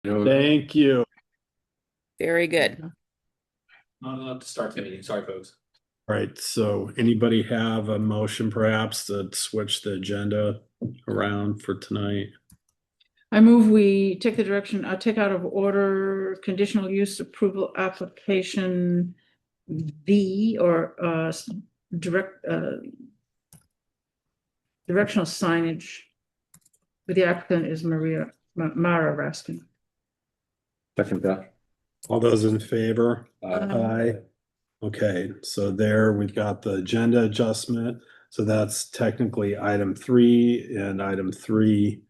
Thank you. Very good. Not allowed to start the meeting. Sorry, folks. All right, so anybody have a motion perhaps to switch the agenda around for tonight? I move we take the direction, take out of order conditional use approval application V or direct directional signage. But the applicant is Mara Raskin. Second that. All those in favor? Aye. Okay, so there we've got the agenda adjustment. So that's technically item 3 and item 3.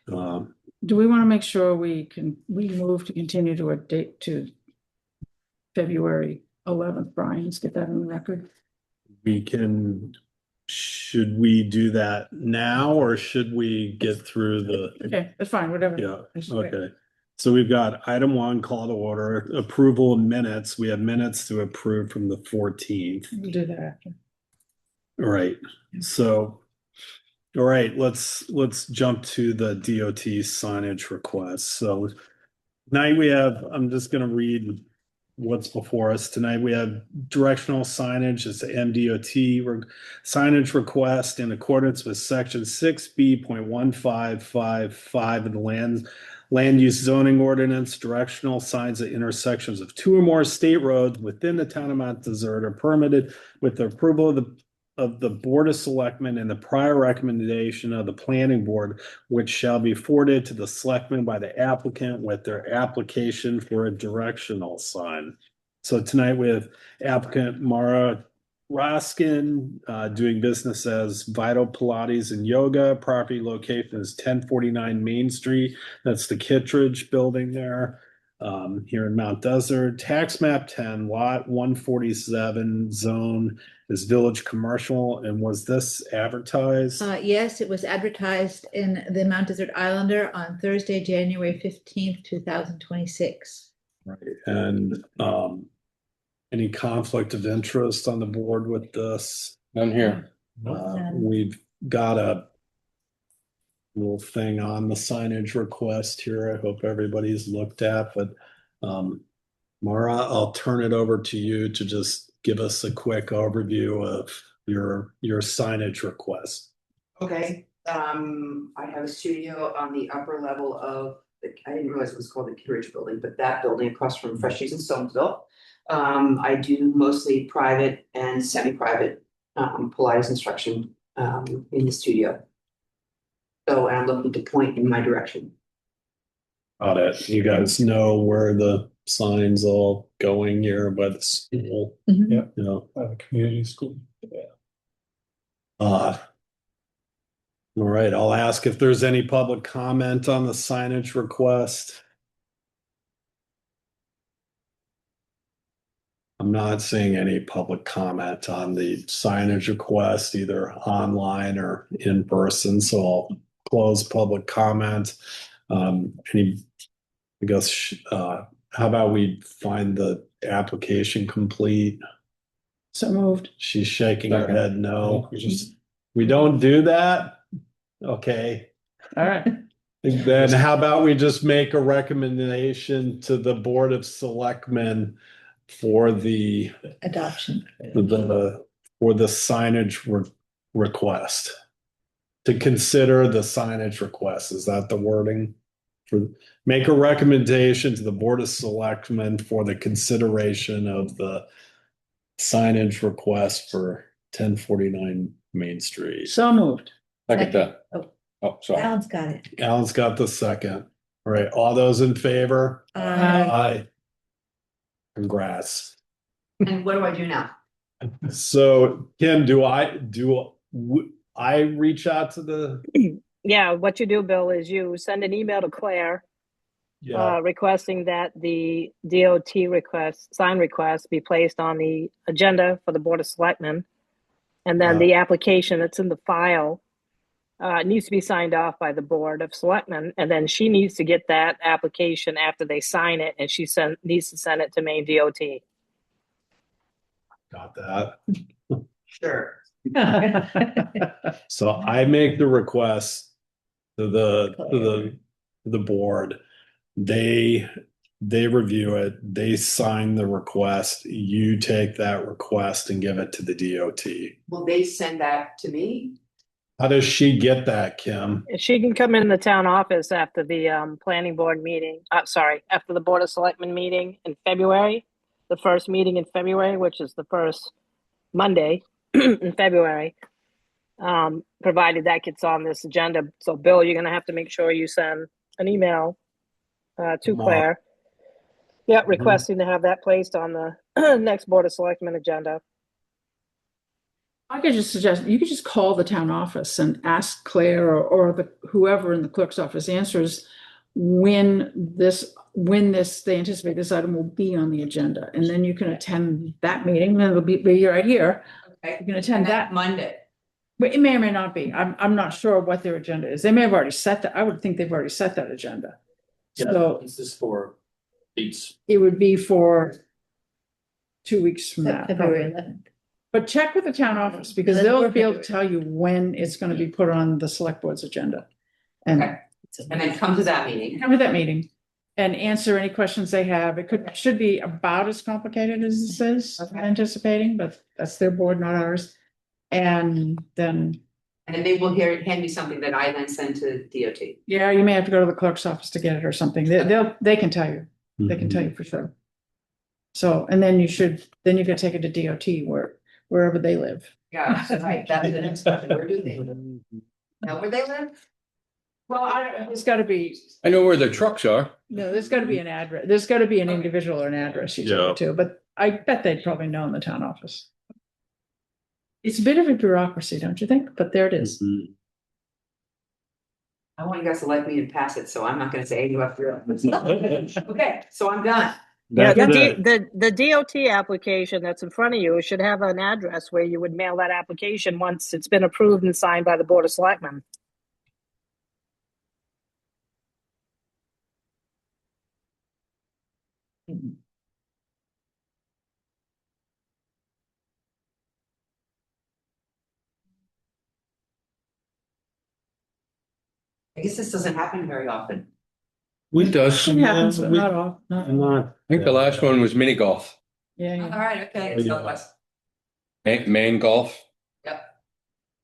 Do we want to make sure we move to continue to a date to February 11th, Brian? Let's get that on the record. Should we do that now or should we get through the? Okay, that's fine, whatever. Yeah, okay. So we've got item 1, call to order, approval of minutes. We have minutes to approve from the 14th. We'll do that after. All right, so, all right, let's jump to the DOT signage request. So tonight we have, I'm just gonna read what's before us. Tonight we have directional signage. It's the MDOT signage request in accordance with section 6B.1555 of the land use zoning ordinance. Directional signs at intersections of 2 or more state roads within the town of Mount Desert are permitted with the approval of the Board of Selectmen and the prior recommendation of the planning board, which shall be forwarded to the selectmen by the applicant with their application for a directional sign. So tonight we have applicant Mara Raskin, doing business as Vital Pilates and Yoga. Property location is 1049 Main Street. That's the Kittredge building there. Here in Mount Desert. Tax map 10, lot 147, zone is village commercial. And was this advertised? Yes, it was advertised in the Mount Desert Islander on Thursday, January 15th, 2026. Right. And any conflict of interest on the board with this? None here. We've got a little thing on the signage request here. I hope everybody's looked at, but Mara, I'll turn it over to you to just give us a quick overview of your signage request. Okay, I have a studio on the upper level of, I didn't realize it was called the Kittredge building, but that building across from Fresh Cheese and Stonesville. I do mostly private and semi-private Pilates instruction in the studio. So I'm looking to point in my direction. Got it. You guys know where the signs all going here by the school? Mhm. Yeah. You know, Community school. all right, I'll ask if there's any public comment on the signage request. I'm not seeing any public comment on the signage request, either online or in person, so I'll close public comment. I guess, how about we find the application complete? So moved. She's shaking her Second. head no. We don't do that? Okay. All right. Then how about we just make a recommendation to the Board of Selectmen for the Adoption. for the signage request? To consider the signage request, is that the wording? Make a recommendation to the Board of Selectmen for the consideration of the signage request for 1049 Main Street. So moved. Second that. Oh, Sorry. Alan's got it. Alan's got the second. All right, all those in favor? Aye. Congrats. And what do I do now? So Kim, do I reach out to the? Yeah, what you do, Bill, is you send an email to Claire requesting that the DOT sign request be placed on the agenda for the Board of Selectmen. And then the application that's in the file needs to be signed off by the Board of Selectmen. And then she needs to get that application after they sign it, and she needs to send it to Maine DOT. Got that. Sure. So I make the request to the board They review it, they sign the request, you take that request and give it to the DOT. Will they send that to me? How does she get that, Kim? She can come in the town office after the planning board meeting. Sorry, after the Board of Selectmen meeting in February, the first meeting in February, which is the first Monday in February. Provided that gets on this agenda. So, Bill, you're going to have to make sure you send an email to Claire. Yeah, requesting to have that placed on the next Board of Selectmen agenda. I could just suggest, you could just call the town office and ask Claire or the whoever in the clerk's office answers when they anticipate this item will be on the agenda. And then you can attend that meeting, and it'll be right here. Okay. You can attend that. Monday. But it may or may not be. I'm not sure what their agenda is. They may have already set that. I would think they've already set that agenda. So This is for dates. it would be for 2 weeks from now. February probably. 11th. But check with the town office because Let's they'll work be able to into it. tell you when it's going to be put on the select board's agenda. And Okay. And then come to that meeting. come to that meeting and answer any questions they have. Should be about as complicated as this is, I'm anticipating, but that's their board, not ours. And then, And then they will hand me something that I then send to DOT. yeah, you may have to go to the clerk's office to get it or something. They can tell you. They can tell you for sure. So, and then you can take it to DOT wherever they live. Yeah, right, that's the next question. Where do they live? Know where they live? Well, it's gotta be, I know where the trucks are. no, there's gotta be an address. There's gotta be an individual or an address you take Yeah. it to, but I bet they'd probably know in the town office. It's a bit of a bureaucracy, don't you think? But there it is. Mhm. I want you guys to like me and pass it, so I'm not gonna say you have to. Okay, so I'm done. Yeah, That's it. the DOT application that's in front of you should have an address where you would mail that application once it's been approved and signed by the Board of Selectmen. I guess this doesn't happen very often. We does. It happens, but We- not all, not, Not. I think the last one was mini golf. yeah, All yeah. right, okay, so what's, Maine golf.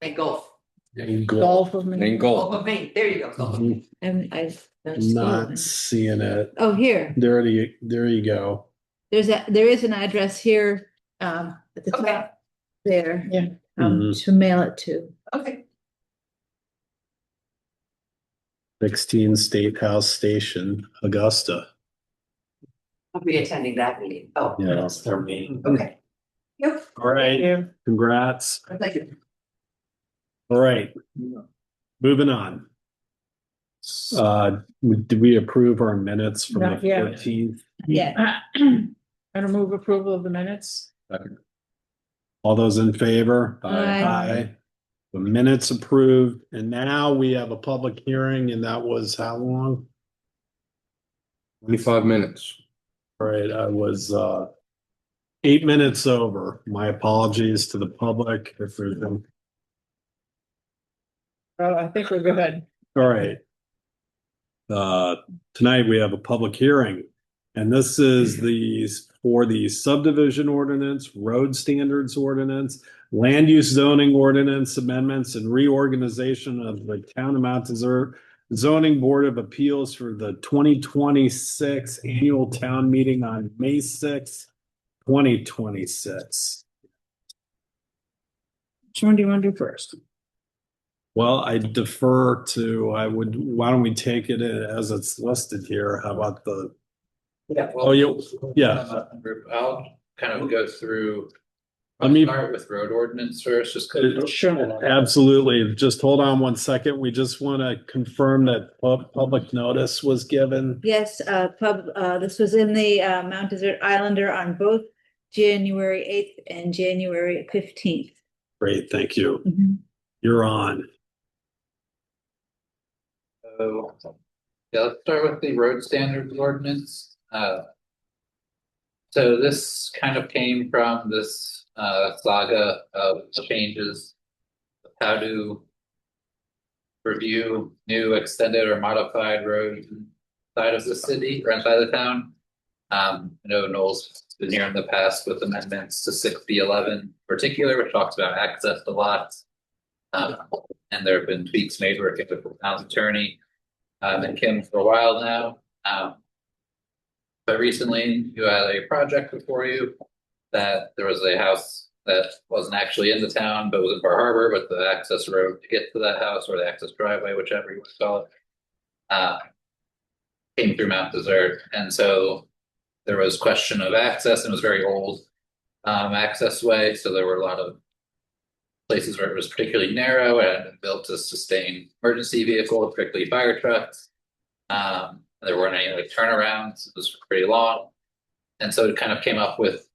make golf. Golf of Maine Maine. Golf golf. of Maine, there you go. Golf of Maine. Mhm. And I've. don't see Not one. seeing it. Oh, here, There you go. there is an address here, at the Okay. top there, Yeah. to mail it to. Okay. 16 State House Station, Augusta. I'll be attending that meeting. Oh. Yeah, that's their meeting. Okay. Yep. All right, Yeah. congrats. Thank you. All right, moving on. Did we approve our minutes from the Not yet. 14th? Yeah, I'm gonna move approval of the minutes. All those in favor? Aye. The minutes approved, and now we have a public hearing, and that was how long? 25 minutes. All right, I was 8 minutes over. My apologies to the public if there's been. Oh, I think we're good. All right. Tonight we have a public hearing, and this is for the subdivision ordinance, road standards ordinance, land use zoning ordinance amendments, and reorganization of the Town of Mount Desert Zoning Board of Appeals for the 2026 annual town meeting on May 6th, 2026. Which one do you want to do first? Well, I defer to, why don't we take it as it's listed here? How about the, Yeah. oh, yeah. I'll kind of go through. Let me- Start with road ordinance first, just because. Sure. Absolutely. Just hold on one second. We just want to confirm that public notice was given. yes, this was in the, Mount Desert Islander on both January 8th and January 15th. Great, thank you. Mhm. You're on. So, yeah, let's start with the road standards ordinance. So this kind of came from this saga of changes of how to review new extended or modified roads in inside of the city or inside the town. I know Noel's been here in the past with amendments to 6B11 in particular, which talks about access to lots. And there have been tweaks made working with the town's attorney, and Kim for a while now. But recently you had a project before you that there was a house that wasn't actually in the town, but was in Bar Harbor, but the access road to get to that house, or the access driveway, whichever you want to call it, came through Mount Desert. And so there was question of access, and it was very old access way. So there were a lot of places where it was particularly narrow and had been built to sustain emergency vehicles, particularly fire trucks. There weren't any like turnarounds. It was pretty long. And so it kind of came up with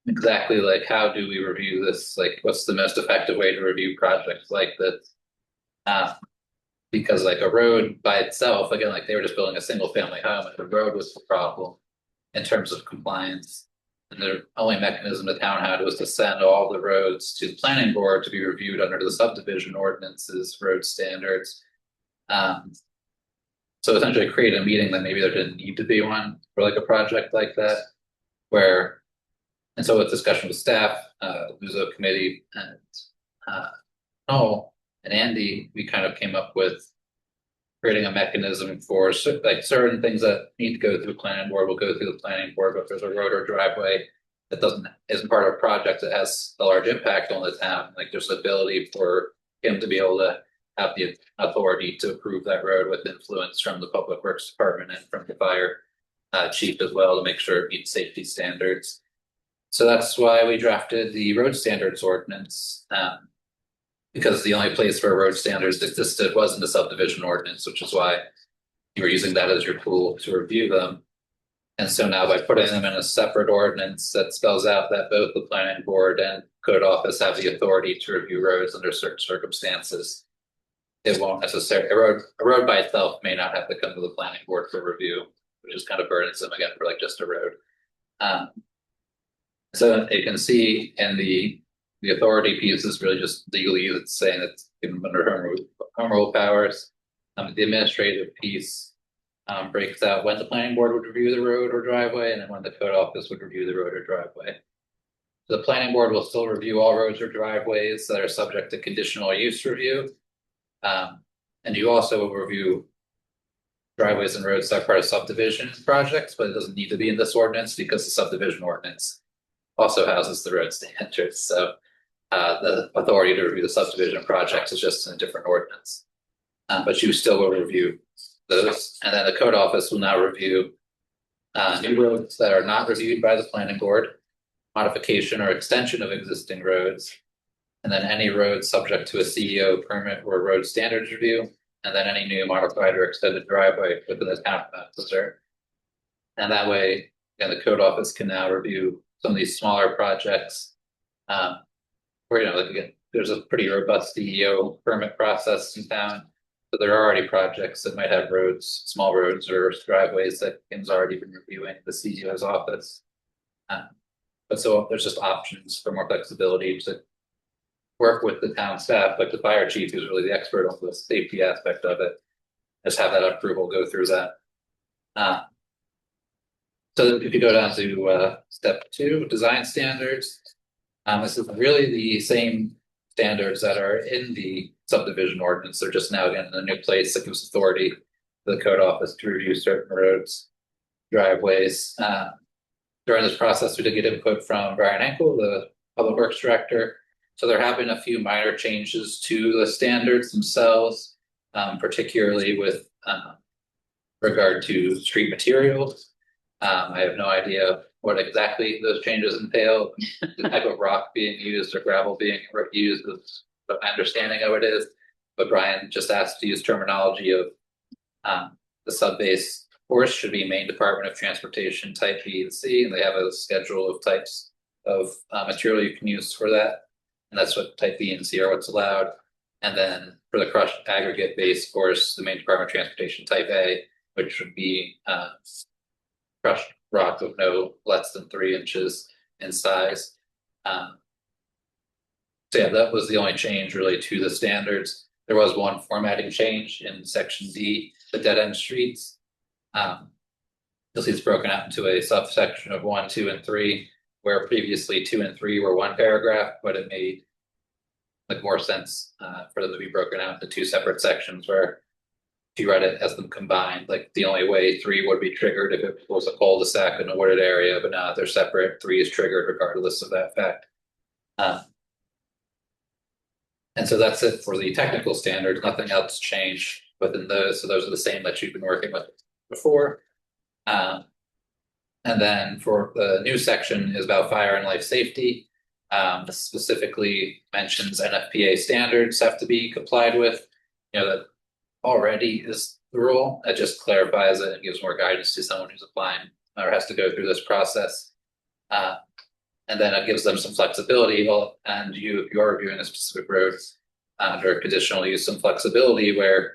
exactly like, how do we review this? Like, what's the most effective way to review projects like this? Because like a road by itself, again, like they were just building a single family home, and the road was the problem in terms of compliance. And the only mechanism the town had was to send all the roads to the planning board to be reviewed under the subdivision ordinances, road standards. So essentially create a meeting that maybe there didn't need to be one for like a project like that, where, and so with discussion with staff, Luso committee and Noel and Andy, we kind of came up with creating a mechanism for like certain things that need to go through the planning board will go through the planning board, but if there's a road or driveway that isn't part of a project that has a large impact on the town, like there's the ability for him to be able to have the authority to approve that road with influence from the public works department and from the fire chief as well, to make sure it meets safety standards. So that's why we drafted the road standards ordinance, because the only place where road standards existed was in the subdivision ordinance, which is why you were using that as your tool to review them. And so now by putting them in a separate ordinance that spells out that both the planning board and code office have the authority to review roads under certain circumstances, it won't necessarily, a road by itself may not have to come to the planning board for review, which is kind of burdensome again for like just a road. So you can see in the authority piece is really just legally, it's saying it's given under home rule powers. The administrative piece breaks out when the planning board would review the road or driveway, and then when the code office would review the road or driveway. So the planning board will still review all roads or driveways that are subject to conditional use review. And you also will review driveways and roads that are part of subdivision projects, but it doesn't need to be in this ordinance because the subdivision ordinance also houses the road standards. So the authority to review the subdivision projects is just in a different ordinance. But you still will review those. And then the code office will now review new roads that are not reviewed by the planning board, modification or extension of existing roads, and then any roads subject to a CEO permit or road standards review, and then any new modified or extended driveway within the town of Mount Desert. And that way, again, the code office can now review some of these smaller projects, where, you know, like again, there's a pretty robust CEO permit process in town. So there are already projects that might have roads, small roads or driveways that Kim's already been reviewing the CEO's office. But so there's just options for more flexibility to work with the town staff, like the fire chief, who's really the expert on the safety aspect of it, just have that approval go through that. So if you go down to step 2, design standards, this is really the same standards that are in the subdivision ordinance. They're just now again in a new place that gives authority to the code office to review certain roads, driveways. During this process, we did get input from Brian Henkel, the public works director. So there have been a few minor changes to the standards themselves, particularly with regard to street materials. I have no idea what exactly those changes entail. The type of rock being used or gravel being used is my understanding of it is. But Brian just asked to use terminology of the sub-base course should be Maine Department of Transportation type B and C, and they have a schedule of types of material you can use for that. And that's what type B and C are what's allowed. And then for the crushed aggregate base course, the Maine Department of Transportation type A, which would be crushed rock of no less than 3 inches in size. So yeah, that was the only change really to the standards. There was one formatting change in section D, the dead end streets. You'll see it's broken out into a subsection of 1, 2, and 3, where previously 2 and 3 were one paragraph, but it made like more sense for them to be broken out into two separate sections where if you read it as them combined, like the only way 3 would be triggered if it was a cul-de-sac in a wooded area, but now that they're separate, 3 is triggered regardless of that fact. And so that's it for the technical standards. Nothing else changed within those. So those are the same that you've been working with before. And then for the new section is about fire and life safety. This specifically mentions NFPA standards have to be complied with. That already is the rule. It just clarifies it and gives more guidance to someone who's applying or has to go through this process. And then it gives them some flexibility. Well, and if you're reviewing a specific road under conditional use, some flexibility where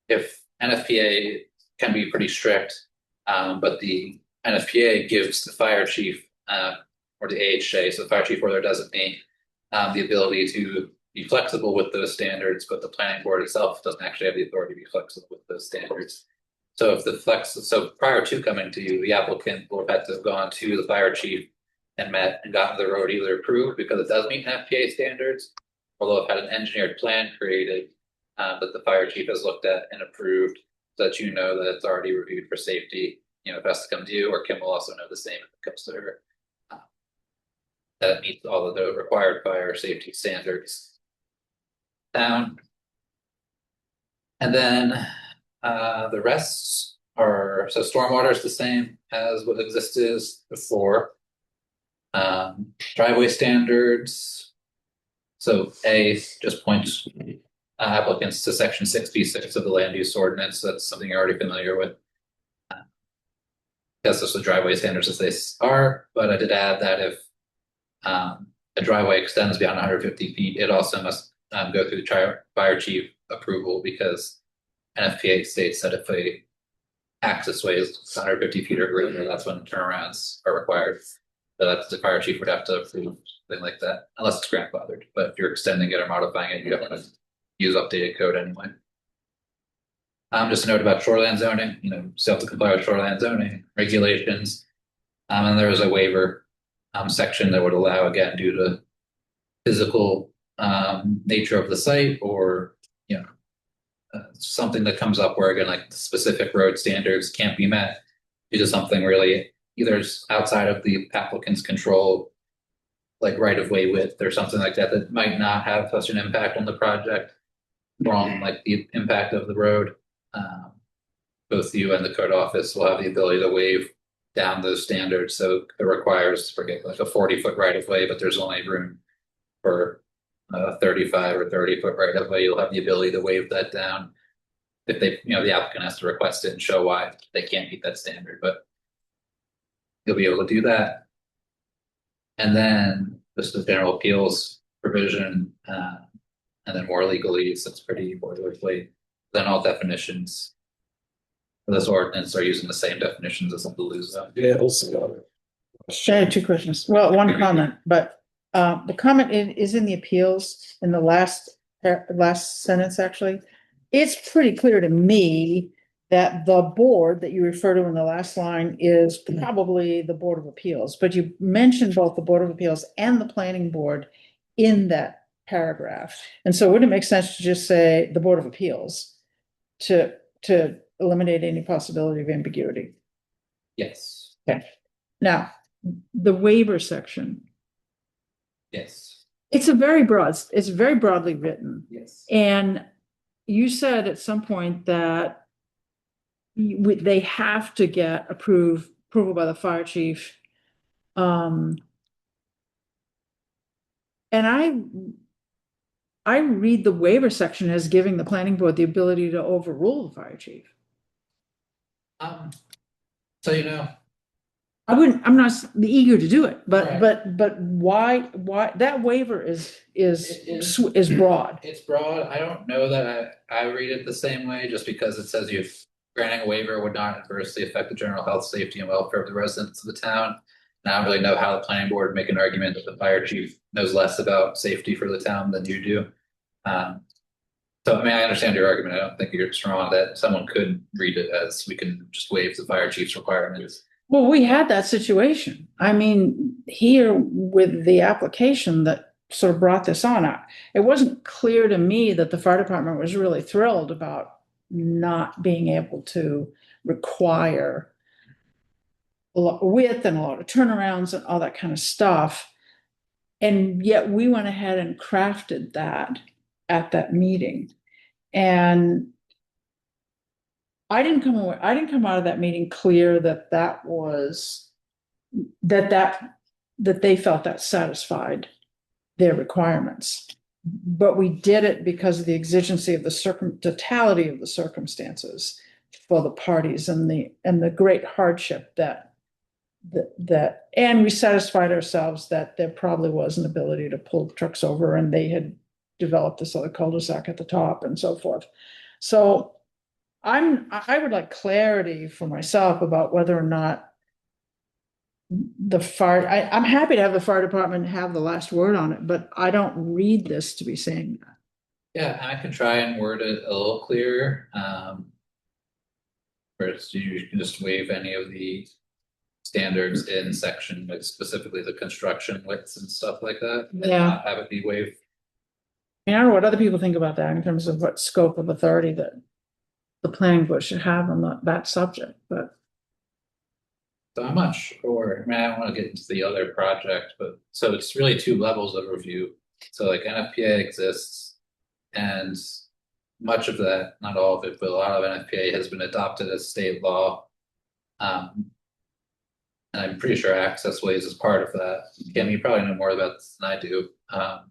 if NFPA can be pretty strict, but the NFPA gives the fire chief or the AHJ, so the fire chief or their designee, the ability to be flexible with those standards, but the planning board itself doesn't actually have the authority to be flexible with those standards. So so prior to coming to you, the applicant will have had to have gone to the fire chief and met and gotten the road either approved because it does meet NFPA standards, although it had an engineered plan created that the fire chief has looked at and approved, so that that it's already reviewed for safety. If it has to come to you, or Kim will also know the same if it comes to her, that it meets all of the required fire safety standards. And then the rest are, so stormwater is the same as what existed before. Driveway standards. So A just points applicants to section 6B6 of the land use ordinance. That's something you're already familiar with. That's just the driveway standards as they are, but I did add that if a driveway extends beyond 150 feet, it also must go through the fire chief approval, because NFPA states that if a access way is 150 feet or greater, that's when turnarounds are required. So that's the fire chief would have to approve something like that, unless it's grandfathered. But if you're extending it or modifying it, you have to use updated code anyway. Just a note about shoreline zoning, still have to comply with shoreline zoning regulations. And there is a waiver section that would allow, again, due to physical nature of the site, or something that comes up where, again, like specific road standards can't be met due to something really either outside of the applicant's control, like right of way width or something like that, that might not have such an impact on the project from like the impact of the road. Both you and the code office will have the ability to waive down those standards. So it requires, forget, like a 40-foot right of way, but there's only room for 35 or 30-foot right of way. You'll have the ability to waive that down if they, the applicant has to request it and show why they can't meet that standard, but you'll be able to do that. And then just the general appeals provision, and then more legalese, that's pretty boilerplate. Then all definitions for this ordinance are using the same definitions as the lose zone. Yeah, also. I had two questions. Well, one comment, but the comment is in the appeals in the last sentence, actually. It's pretty clear to me that the board that you refer to in the last line is probably the Board of Appeals, but you mentioned both the Board of Appeals and the Planning Board in that paragraph. And so would it make sense to just say the Board of Appeals to eliminate any possibility of ambiguity? Yes. Okay. Now, the waiver section, Yes. it's very broadly written. Yes. And you said at some point that they have to get approval by the fire chief. And I read the waiver section as giving the planning board the ability to overrule the fire chief. So I'm not eager to do it, Right. but why that waiver is broad. It's broad. I don't know that I read it the same way, just because it says granting a waiver would not adversely affect the general health, safety, and welfare of the residents of the town. And I don't really know how the planning board would make an argument that the fire chief knows less about safety for the town than you do. So, I mean, I understand your argument. I don't think you're wrong that someone could read it as we can just waive the fire chief's requirements. Well, we had that situation. I mean, here with the application that sort of brought this on, it wasn't clear to me that the fire department was really thrilled about not being able to require a lot of width and a lot of turnarounds and all that kind of stuff. And yet we went ahead and crafted that at that meeting. And I didn't come out of that meeting clear that that they felt that satisfied their requirements. But we did it because of the exigency of the totality of the circumstances for the parties and the great hardship and we satisfied ourselves that there probably was an ability to pull trucks over, and they had developed this other cul-de-sac at the top and so forth. So I would like clarity for myself about whether or not I'm happy to have the fire department have the last word on it, but I don't read this to be saying that. Yeah, I can try and word it a little clearer. First, you can just waive any of the standards in section, like specifically the construction widths and stuff like that. And Yeah. not have it be waived. I don't know what other people think about that in terms of what scope of authority that the planning board should have on that subject, but. So I'm not sure. I mean, I don't want to get into the other project, but so it's really two levels of review. So like NFPA exists, and much of that, not all of it, but a lot of NFPA has been adopted as state law. And I'm pretty sure access ways is part of that. Kim, you probably know more about this than I do. But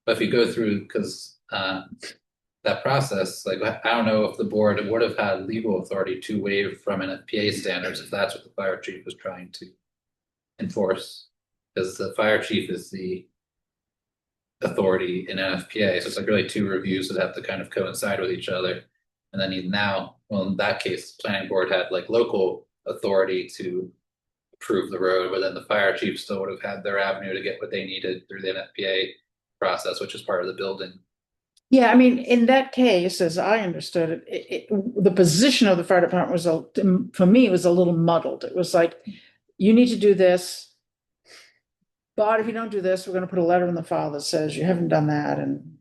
if you go through, because that process, like I don't know if the board would have had legal authority to waive from NFPA standards if that's what the fire chief was trying to enforce, because the fire chief is the authority in NFPA. So it's like really two reviews that have to kind of coincide with each other. And then even now, well, in that case, the planning board had like local authority to approve the road, but then the fire chief still would have had their avenue to get what they needed through the NFPA process, which is part of the building. Yeah, I mean, in that case, as I understood it, the position of the fire department for me, it was a little muddled. It was like, you need to do this, but if you don't do this, we're going to put a letter in the file that says you haven't done that, and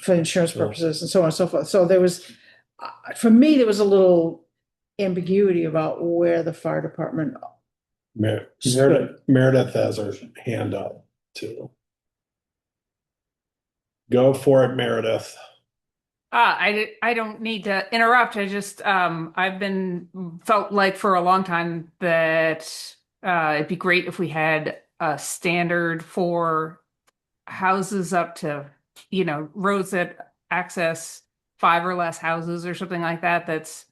for insurance purposes and so on and so forth. So there was, for me, there was a little ambiguity about where the fire department. Meredith has her hand up too. Go for it, Meredith. I don't need to interrupt. I just I've been felt like for a long time that it'd be great if we had a standard for houses up to, roads that access 5 or less houses or something like that. That's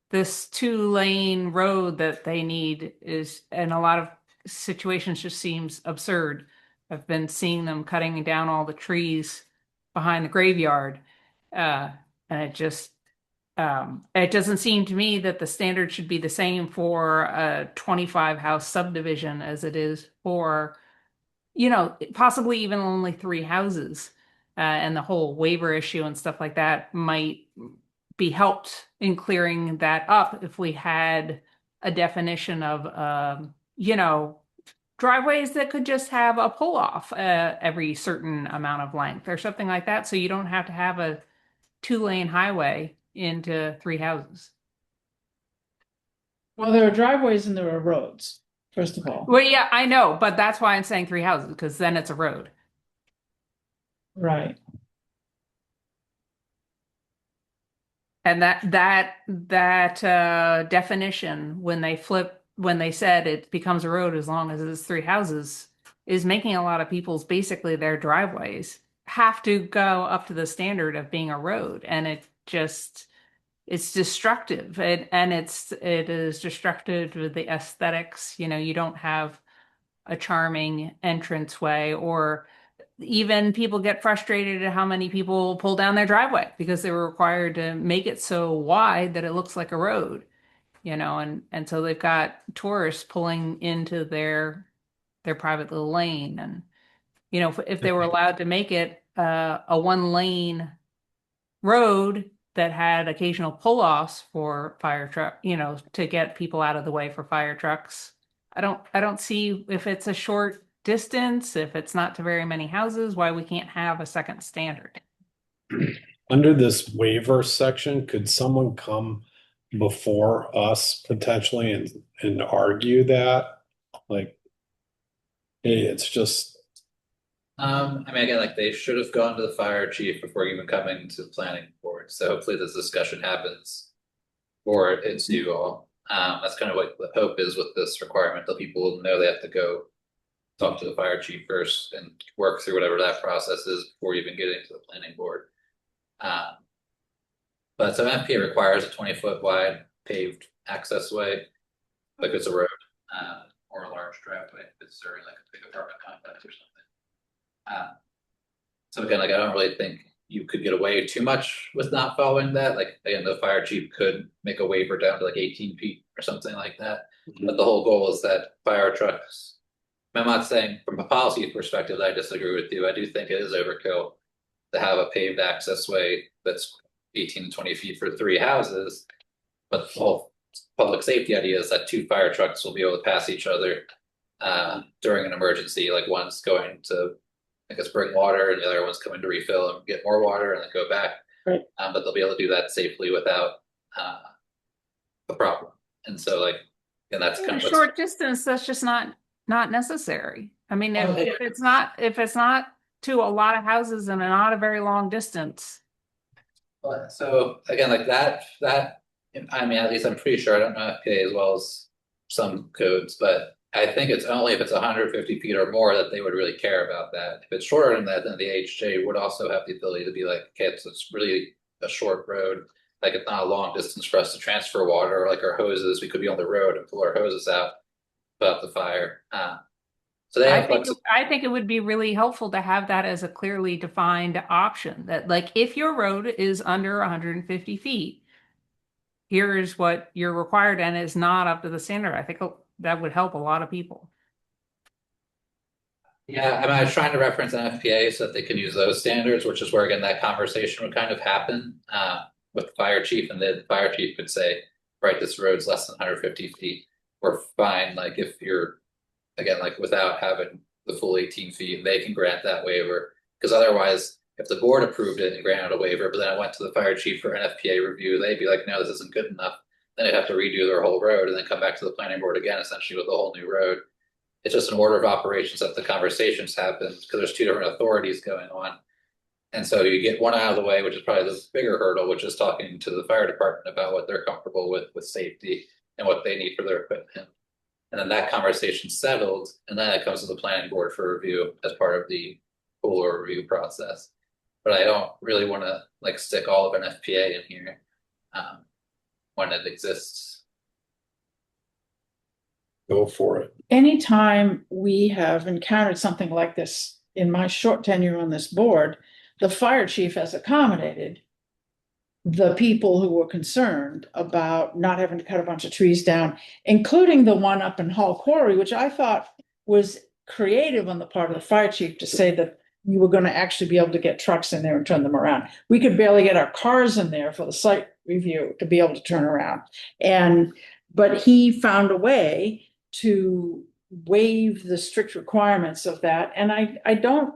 this 2-lane road that they need is, in a lot of situations, just seems absurd. I've been seeing them cutting down all the trees behind the graveyard. And it doesn't seem to me that the standard should be the same for a 25 house subdivision as it is for, possibly even only 3 houses. And the whole waiver issue and stuff like that might be helped in clearing that up if we had a definition of, driveways that could just have a pull off every certain amount of length or something like that. So you don't have to have a 2-lane highway into 3 houses. Well, there are driveways and there are roads, first of all. Well, yeah, I know, but that's why I'm saying 3 houses, because then it's a road. Right. And that definition, when they said it becomes a road as long as it's 3 houses, is making a lot of people's, basically their driveways have to go up to the standard of being a road. And it's destructive. It is destructive with the aesthetics. You don't have a charming entranceway, or even people get frustrated at how many people pull down their driveway because they were required to make it so wide that it looks like a road, and so they've got tourists pulling into their private little lane. And, if they were allowed to make it a one lane road that had occasional pull-offs for fire truck, to get people out of the way for fire trucks. I don't see, if it's a short distance, if it's not to very many houses, why we can't have a second standard. Under this waiver section, could someone come before us potentially and argue that? Like, hey, it's just, I mean, again, like they should have gone to the fire chief before even coming to the planning board. So hopefully this discussion happens for it's due all. That's kind of what the hope is with this requirement, that people know they have to go talk to the fire chief first and work through whatever that process is before even getting to the planning board. But so FPA requires a 20-foot wide paved access way, like it's a road, or a large driveway if it's serving like a big apartment complex or something. So again, like I don't really think you could get away too much with not following that. Like again, the fire chief could make a waiver down to like 18 feet or something like that. But the whole goal is that fire trucks. I'm not saying from a policy perspective that I disagree with you. I do think it is overkill to have a paved access way that's 18 to 20 feet for 3 houses. But the whole public safety idea is that 2 fire trucks will be able to pass each other during an emergency. Like one's going to, I guess, bring water, and the other one's coming to refill and get more water and then go back. Right. But they'll be able to do that safely without a problem. And so, like, and that's kind In of a short distance, that's just not necessary. I mean, Oh, if it's not to a lot of houses and not a very long distance. But so again, like that, I mean, at least I'm pretty sure, I don't know FPA as well as some codes, but I think it's only if it's 150 feet or more that they would really care about that. If it's shorter than that, then the HJ would also have the ability to be like, okay, it's really a short road. Like it's not a long distance for us to transfer water, or like our hoses, we could be on the road and pull our hoses out, put out the fire. So they have I think it would be really helpful to have that as a clearly defined option, that like if your road is under 150 feet, here is what you're required and is not up to the standard. I think that would help a lot of people. Yeah, I mean, I was trying to reference an FPA so that they can use those standards, which is where again that conversation would kind of happen with the fire chief, and then the fire chief could say, right, this road's less than 150 feet. We're fine, like if you're, again, like without having the full 18 feet, they can grant that waiver. Because otherwise, if the board approved it and granted a waiver, but then it went to the fire chief for an FPA review, they'd be like, no, this isn't good enough. Then they'd have to redo their whole road and then come back to the planning board again, essentially with a whole new road. It's just an order of operations that the conversations happen because there's 2 different authorities going on. And so you get one out of the way, which is probably the bigger hurdle, which is talking to the fire department about what they're comfortable with safety and what they need for their equipment. And then that conversation settled, and then it comes to the planning board for review as part of the cooler review process. But I don't really want to like stick all of an FPA in here when it exists. go for it. Anytime we have encountered something like this in my short tenure on this board, the fire chief has accommodated the people who were concerned about not having to cut a bunch of trees down, including the one up in Hall Quarry, which I thought was creative on the part of the fire chief to say that you were going to actually be able to get trucks in there and turn them around. We could barely get our cars in there for the site review to be able to turn around. But he found a way to waive the strict requirements of that. And I don't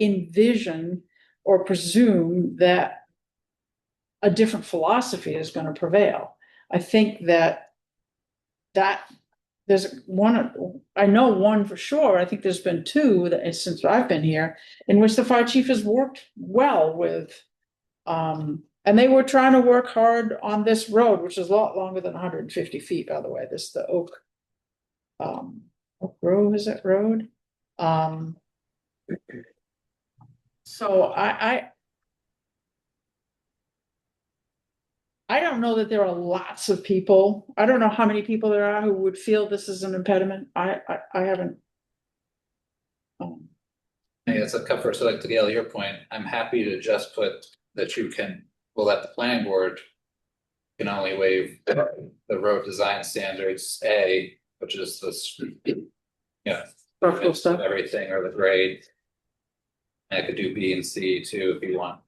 envision or presume that a different philosophy is going to prevail. I think that there's one, I know one for sure. I think there's been 2 that since I've been here in which the fire chief has worked well with, and they were trying to work hard on this road, which is a lot longer than 150 feet, by the way. This is the Oak Grove, is that road? So I don't know that there are lots of people. I don't know how many people there are who would feel this is an impediment. I haven't. I think it's a comfort. So like to Gail, your point, I'm happy to just put that you can, well, let the planning board can only waive the road design standards A, which is this, Structural stuff. everything or the grade. And I could do B and C too if you want.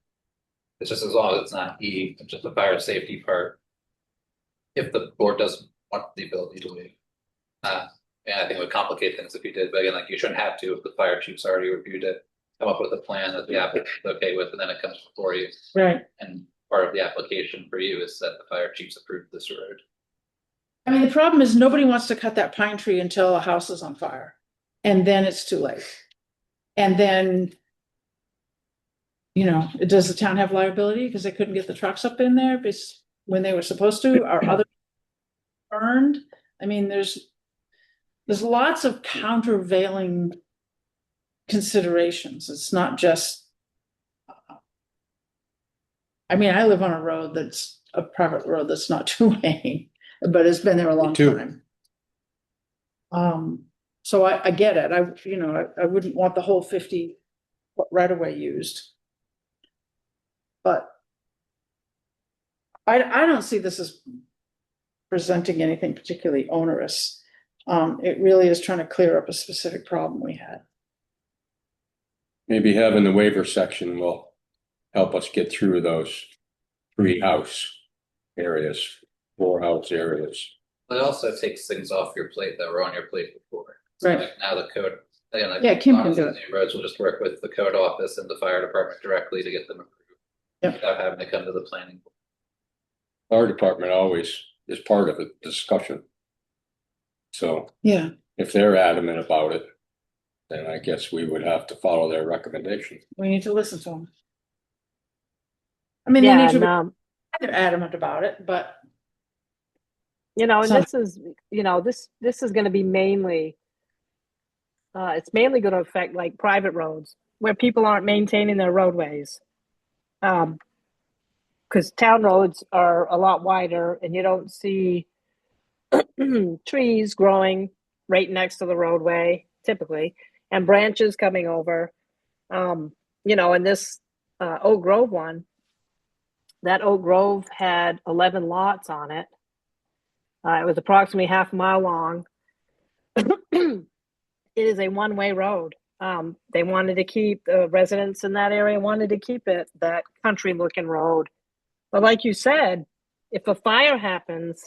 It's just as long as it's not E, it's just the fire safety part. If the board doesn't want the ability to waive. And I think it would complicate things if you did, but again, like you shouldn't have to if the fire chief's already reviewed it. Come up with a plan that the applicant's okay with, and then it comes before you. Right. And part of the application for you is that the fire chief's approved this road. I mean, the problem is nobody wants to cut that pine tree until a house is on fire. And then it's too late. And then, you know, does the town have liability because they couldn't get the trucks up in there when they were supposed to? Are other burned? I mean, there's lots of countervailing considerations. It's not just, I mean, I live on a road that's a private road that's not two-way, but it's been there a long too. time. So I get it. I wouldn't want the whole 50 right away used. But I don't see this as presenting anything particularly onerous. It really is trying to clear up a specific problem we had. Maybe having the waiver section will help us get through those 3 house areas, 4 house areas. But it also takes things off your plate that were on your plate before. So Right. like now the code, again, like Yeah, Kim can honestly, do it. new roads will just work with the code office and the fire department directly to get them approved. Yep. Without having to come to the planning board. Fire department always is part of the discussion. So Yeah. if they're adamant about it, then I guess we would have to follow their recommendation. We need to listen to them. I mean, they Yeah, need to and, be adamant about it, but you know, and So- this is, you know, this is gonna be mainly, it's mainly gonna affect like private roads where people aren't maintaining their roadways. Because town roads are a lot wider and you don't see trees growing right next to the roadway typically, and branches coming over. You know, and this Oak Grove one, that Oak Grove had 11 lots on it. It was approximately half a mile long. It is a one-way road. They wanted to keep the residents in that area wanted to keep it that country-looking road. But like you said, if a fire happens,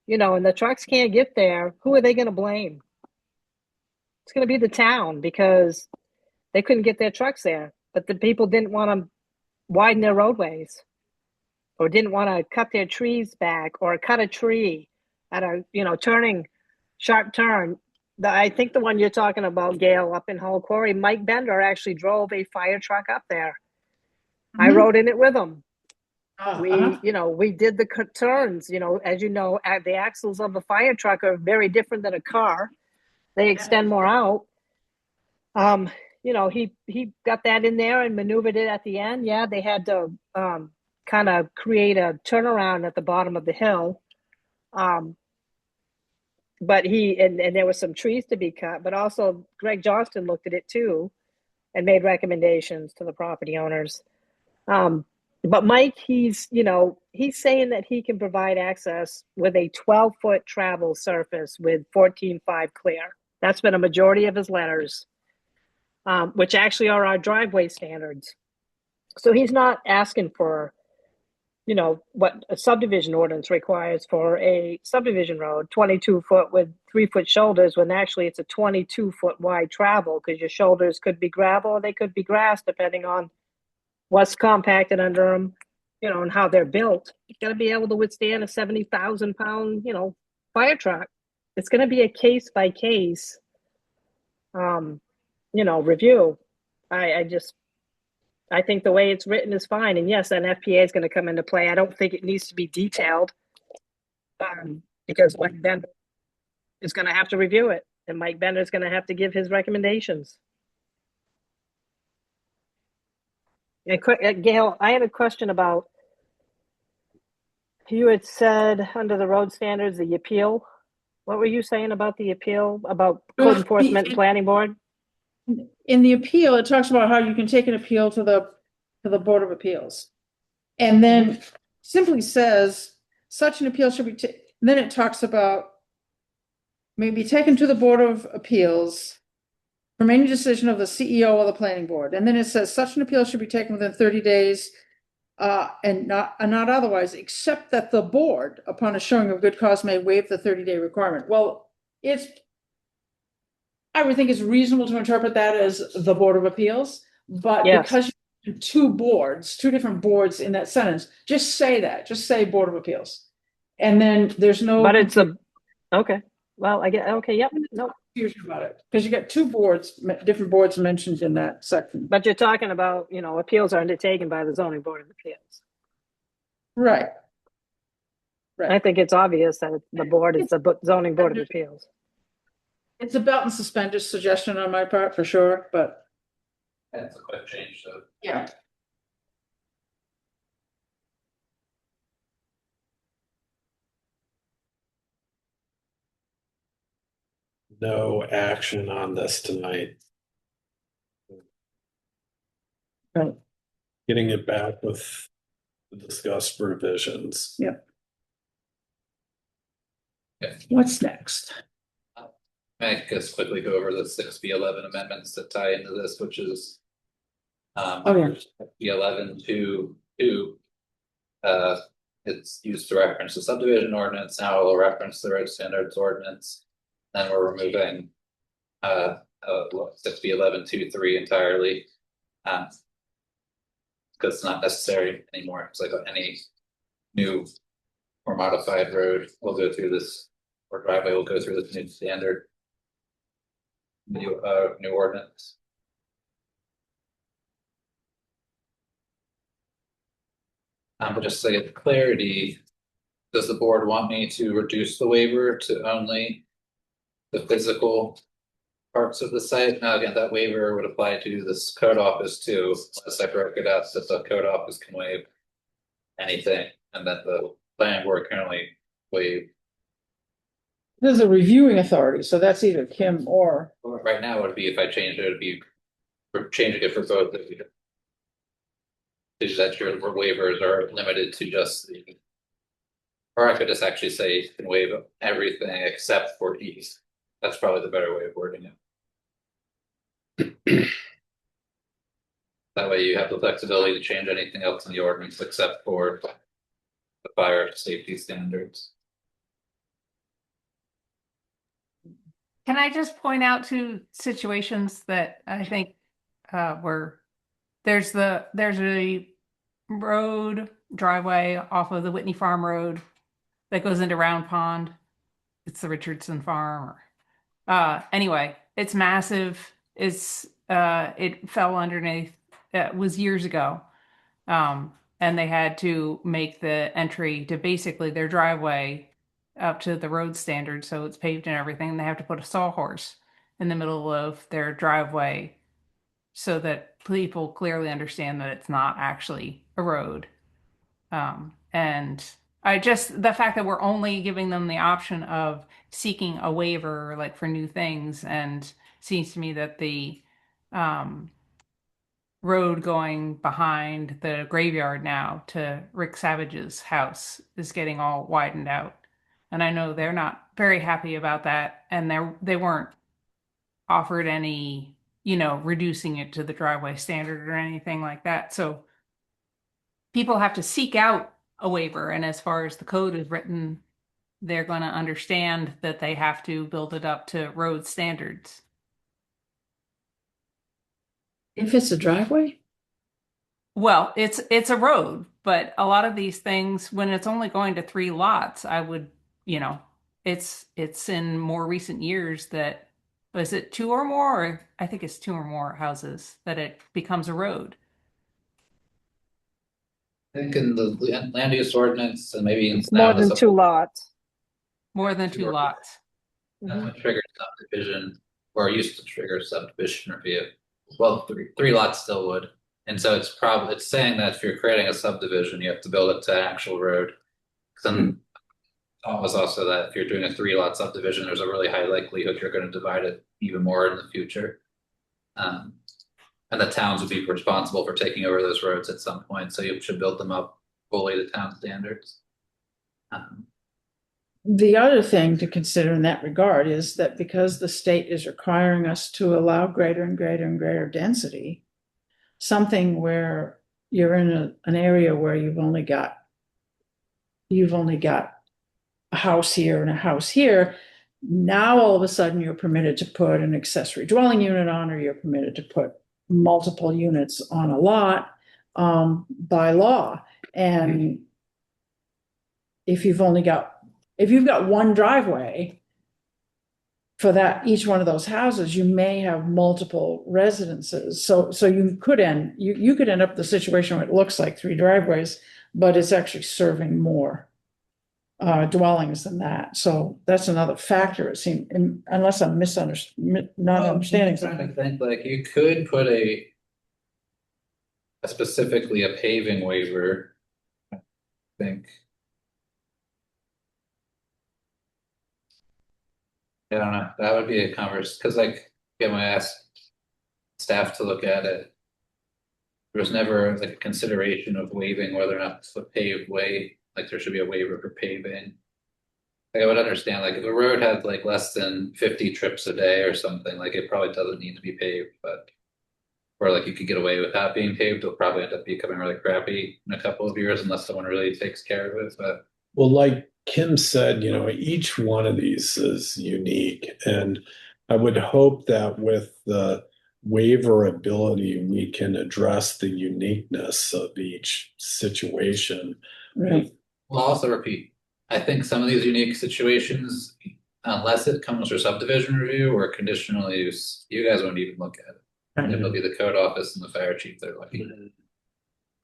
you know, and the trucks can't get there, who are they going to blame? It's going to be the town because they couldn't get their trucks there, but the people didn't want to widen their roadways or didn't want to cut their trees back or cut a tree at a, you know, sharp turn. I think the one you're talking about, Gail, up in Hull Quarry, Mike Bender actually drove a fire truck up there. I Mhm. rode in it with him. We, Uh-huh. you know, we did the turns, you know, as you know, the axles of a fire truck are very different than a car. They extend more out. You know, he got that in there and maneuvered it at the end. Yeah, they had to kind of create a turnaround at the bottom of the hill. But and there were some trees to be cut, but also Greg Johnston looked at it too and made recommendations to the property owners. But Mike, he's saying that he can provide access with a 12-foot travel surface with 14.5 clear. That's been a majority of his letters, which actually are our driveway standards. So he's not asking for, you know, what a subdivision ordinance requires for a subdivision road, 22-foot with 3-foot shoulders, when actually it's a 22-foot wide travel because your shoulders could be gravel or they could be grass depending on what's compacted under them, you know, and how they're built. You've got to be able to withstand a 70,000-pound, you know, fire truck. It's going to be a case by case, you know, review. I think the way it's written is fine. And yes, an FPA is going to come into play. I don't think it needs to be detailed because Mike Bender is going to have to review it, and Mike Bender is going to have to give his recommendations. And Gail, I had a question about, you had said under the road standards, the appeal. What were you saying about the appeal, about code enforcement and planning board? In the appeal, it talks about how you can take an appeal to the Board of Appeals. And then simply says, such an appeal should be, then it talks about maybe taken to the Board of Appeals from any decision of the CEO or the planning board. And then it says such an appeal should be taken within 30 days. And not otherwise, except that the board, upon a showing of good cause, may waive the 30-day requirement. Well, I would think it's reasonable to interpret that as the Board of Appeals, but Yes. because you have two different boards in that sentence, just say that, just say Board of Appeals. And then there's no. But it's okay. Well, I get, okay, yep, no. Confusion about it, because you got two boards, different boards mentioned in that section. But you're talking about, appeals are undertaken by the zoning board of appeals. Right. I think it's obvious that the board is the zoning board of appeals. It's a belt and suspenders suggestion on my part for sure, but. That's a quick change, so. Yeah. No action on this tonight. Right. Getting it back with the discussed revisions. Yeah. Okay. What's next? I guess quickly go over the 6B11 amendments that tie into this, which is. B11 to 2. It's used to reference the subdivision ordinance. Now it will reference the road standards ordinance. Then we're removing 6B11 2-3 entirely. Because it's not necessary anymore. It's like any new or modified road will go through this, or driveway will go through this new standard. New ordinance. But just to get clarity, does the board want me to reduce the waiver to only the physical parts of the site? Now, again, that waiver would apply to this code office too, unless I broke it out that the code office can waive anything, and that the planning board can only waive. There's a reviewing authority, so that's either Kim or. Right now, it would be, if I changed it, it'd be for changing it for both. Is that your waivers are limited to just the. Or I could just actually say you can waive everything except for ease. That's probably the better way of wording it. That way you have the flexibility to change anything else in the ordinance except for the fire safety standards. Can I just point out two situations that I think were there's a road driveway off of the Whitney Farm Road that goes into Round Pond. It's the Richardson Farm. Anyway, it's massive. It fell underneath. It was years ago. And they had to make the entry to basically their driveway up to the road standard, so it's paved and everything. And they have to put a sawhorse in the middle of their driveway so that people clearly understand that it's not actually a road. And the fact that we're only giving them the option of seeking a waiver, like for new things, and seems to me that the road going behind the graveyard now to Rick Savage's house is getting all widened out. And I know they're not very happy about that. And they weren't offered any, reducing it to the driveway standard or anything like that. So people have to seek out a waiver. And as far as the code is written, they're going to understand that they have to build it up to road standards. If it's a driveway? Well, it's a road, but a lot of these things, when it's only going to 3 lots, I would, it's in more recent years that, is it 2 or more? Or I think it's 2 or more houses that it becomes a road. I think in the land use ordinance and maybe in More than 2 lots. More than 2 lots. That would trigger subdivision, or used to trigger subdivision review. Well, 3 lots still would. And so it's saying that if you're creating a subdivision, you have to build it to an actual road. Then thought was also that if you're doing a 3-lot subdivision, there's a really high likelihood you're going to divide it even more in the future. And the towns would be responsible for taking over those roads at some point. So you should build them up fully to town standards. the other thing to consider in that regard is that because the state is requiring us to allow greater and greater and greater density, something where you're in an area where you've only got a house here and a house here. Now, all of a sudden, you're permitted to put an accessory dwelling unit on, or you're permitted to put multiple units on a lot, by law. And if you've got one driveway for that, each one of those houses, you may have multiple residences. So you could end up with a situation where it looks like 3 driveways, but it's actually serving more dwellings than that. So that's another factor, it seems, unless I'm not understanding I'm trying to something. think, like, you could put a specifically a paving waiver, I think. I don't know, that would be a converse, because like, when I asked staff to look at it, there was never like a consideration of waiving whether or not it's a paved way, like there should be a waiver for paving. Like I would understand, like if a road had like less than 50 trips a day or something, like it probably doesn't need to be paved, but or like you could get away without being paved, it'll probably end up becoming really crappy in a couple of years unless someone really takes care of it, but. Well, like Kim said, each one of these is unique. And I would hope that with the waiver ability, we can address the uniqueness of each situation. Right. I'll also repeat, I think some of these unique situations, unless it comes for subdivision review or conditional use, you guys won't even look at it. It'll be the code office and the fire chief, they're lucky.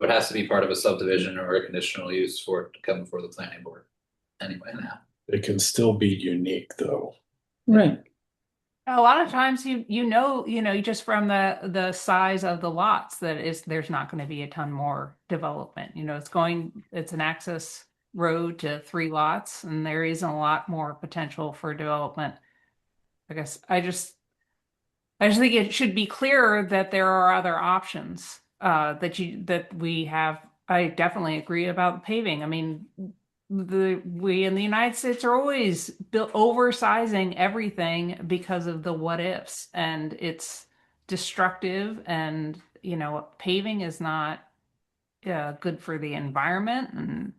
But it has to be part of a subdivision or a conditional use for it to come before the planning board. Anyway, now. It can still be unique, though. Right. A lot of times just from the size of the lots there's not going to be a ton more development. It's an access road to 3 lots, and there isn't a lot more potential for development. I just think it should be clearer that there are other options that we have. I definitely agree about paving. I mean, we in the United States are always oversizing everything because of the what ifs, and it's destructive. And paving is not good for the environment and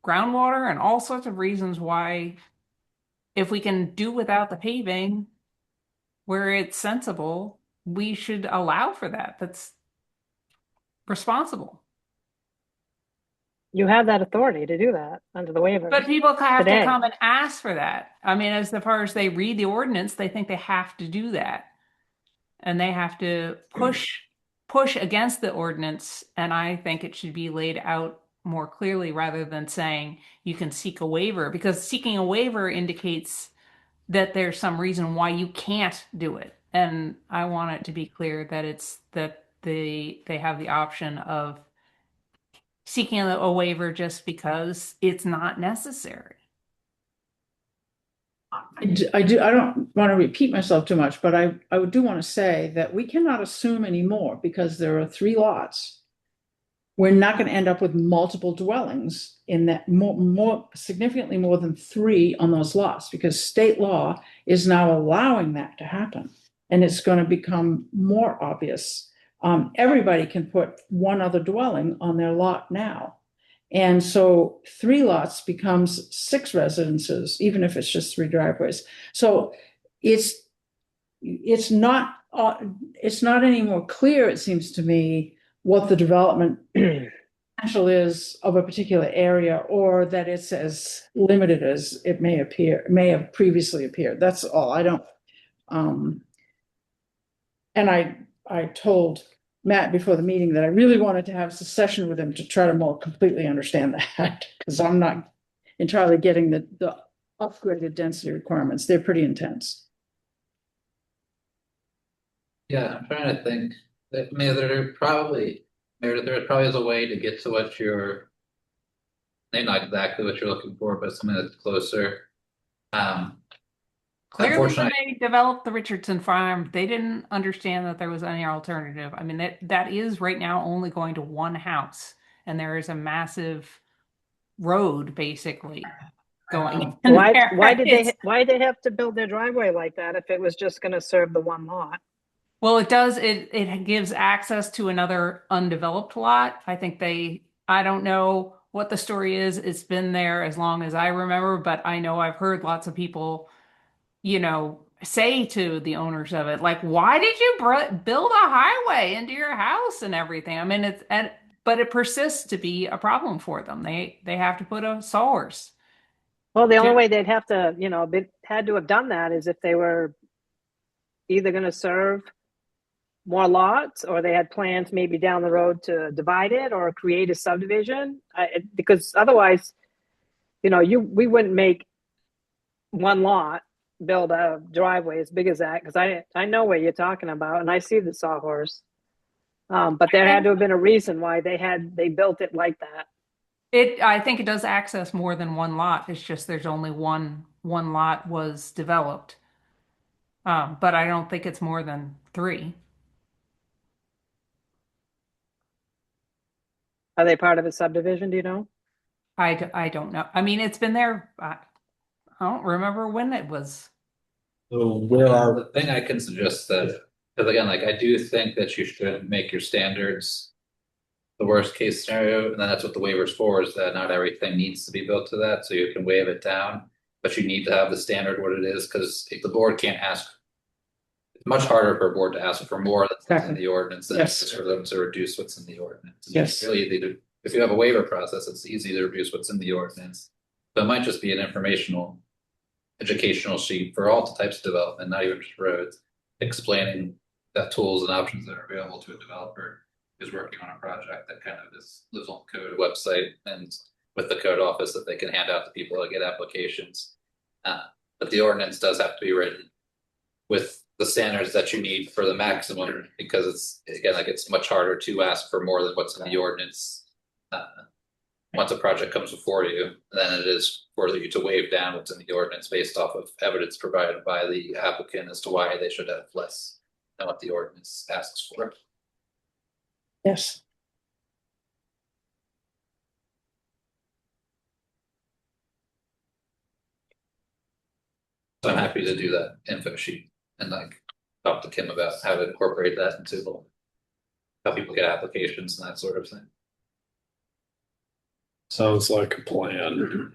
groundwater and all sorts of reasons why, if we can do without the paving where it's sensible, we should allow for that. That's responsible. You have that authority to do that under the waiver. But people have today. to come and ask for that. I mean, as far as they read the ordinance, they think they have to do that. And they have to push against the ordinance. And I think it should be laid out more clearly rather than saying you can seek a waiver, because seeking a waiver indicates that there's some reason why you can't do it. And I want it to be clear that they have the option of seeking a waiver just because it's not necessary. I don't want to repeat myself too much, but I do want to say that we cannot assume anymore, because there are 3 lots. We're not going to end up with multiple dwellings in that, more significantly more than 3 on those lots, because state law is now allowing that to happen. And it's going to become more obvious. Everybody can put one other dwelling on their lot now. And so 3 lots becomes 6 residences, even if it's just 3 driveways. So it's not any more clear, it seems to me, what the development potential is of a particular area, or that it's as limited as it may have previously appeared. That's all. I don't. And I told Matt before the meeting that I really wanted to have a session with him to try to more completely understand that, because I'm not entirely getting the upgraded density requirements. They're pretty intense. Yeah, I'm trying to think. I mean, there probably is a way to get to what you're, maybe not exactly what you're looking for, but something that's closer. Clearly, when Unfortunately, they developed the Richardson farm, they didn't understand that there was any alternative. I mean, that is right now only going to 1 house, and there is a massive road basically going in Why, there. why did It's- why did they have to build their driveway like that if it was just gonna serve the one lot? Well, it does, it gives access to another undeveloped lot. I don't know what the story is. It's been there as long as I remember, but I know I've heard lots of people, say to the owners of it, like, why did you build a highway into your house and everything? I mean, but it persists to be a problem for them. They have to put a source. Well, the only Yeah. way they'd have to, had to have done that is if they were either gonna serve more lots, or they had plans maybe down the road to divide it or create a subdivision. Because otherwise, we wouldn't make one lot build a driveway as big as that, because I know what you're talking about and I see the sawhorse. But there had to have been a reason why they built it like that. I think it does access more than one lot. It's just there's only one lot was developed. But I don't think it's more than three. Are they part of a subdivision, do you know? I don't know. I mean, it's been there. I don't remember when it was. So where are, The thing I can suggest that, because again, like I do think that you should make your standards the worst case scenario, and then that's what the waiver's for, is that not everything needs to be built to that, so you can waive it down. But you need to have the standard what it is, because if the board can't ask. It's much harder for a board to ask for more that's in Exactly. the ordinance than Yes. it's for them to reduce what's in the ordinance. And Yes. it's really easy to, if you have a waiver process, it's easy to reduce what's in the ordinance. So it might just be an informational, educational sheet for all types of development, not even just roads, explaining that tools and options that are available to a developer who's working on a project that kind of lives on the code website and with the code office that they can hand out to people that get applications. But the ordinance does have to be written with the standards that you need for the maximum, because it's, again, like it's much harder to ask for more than what's in the ordinance. Once a project comes before you, than it is for you to waive down what's in the ordinance based off of evidence provided by the applicant as to why they should have less than what the ordinance asks for. Yes. So I'm happy to do that info sheet and like talk to Kim about how to incorporate that into how people get applications and that sort of thing. sounds like a plan.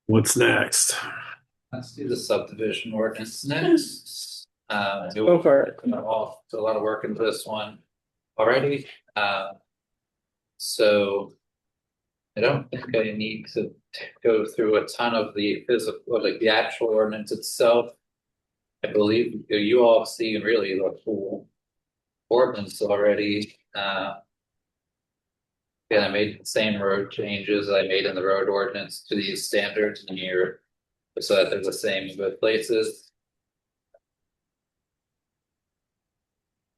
What's next? Let's do the subdivision ordinance next. Go for it. I've all put a lot of work into this one already. So I don't think I need to go through a ton of the physical, like the actual ordinance itself. I believe you all have seen really the full ordinance already. And I made the same road changes I made in the road ordinance to these standards in here, so that they're the same in both places.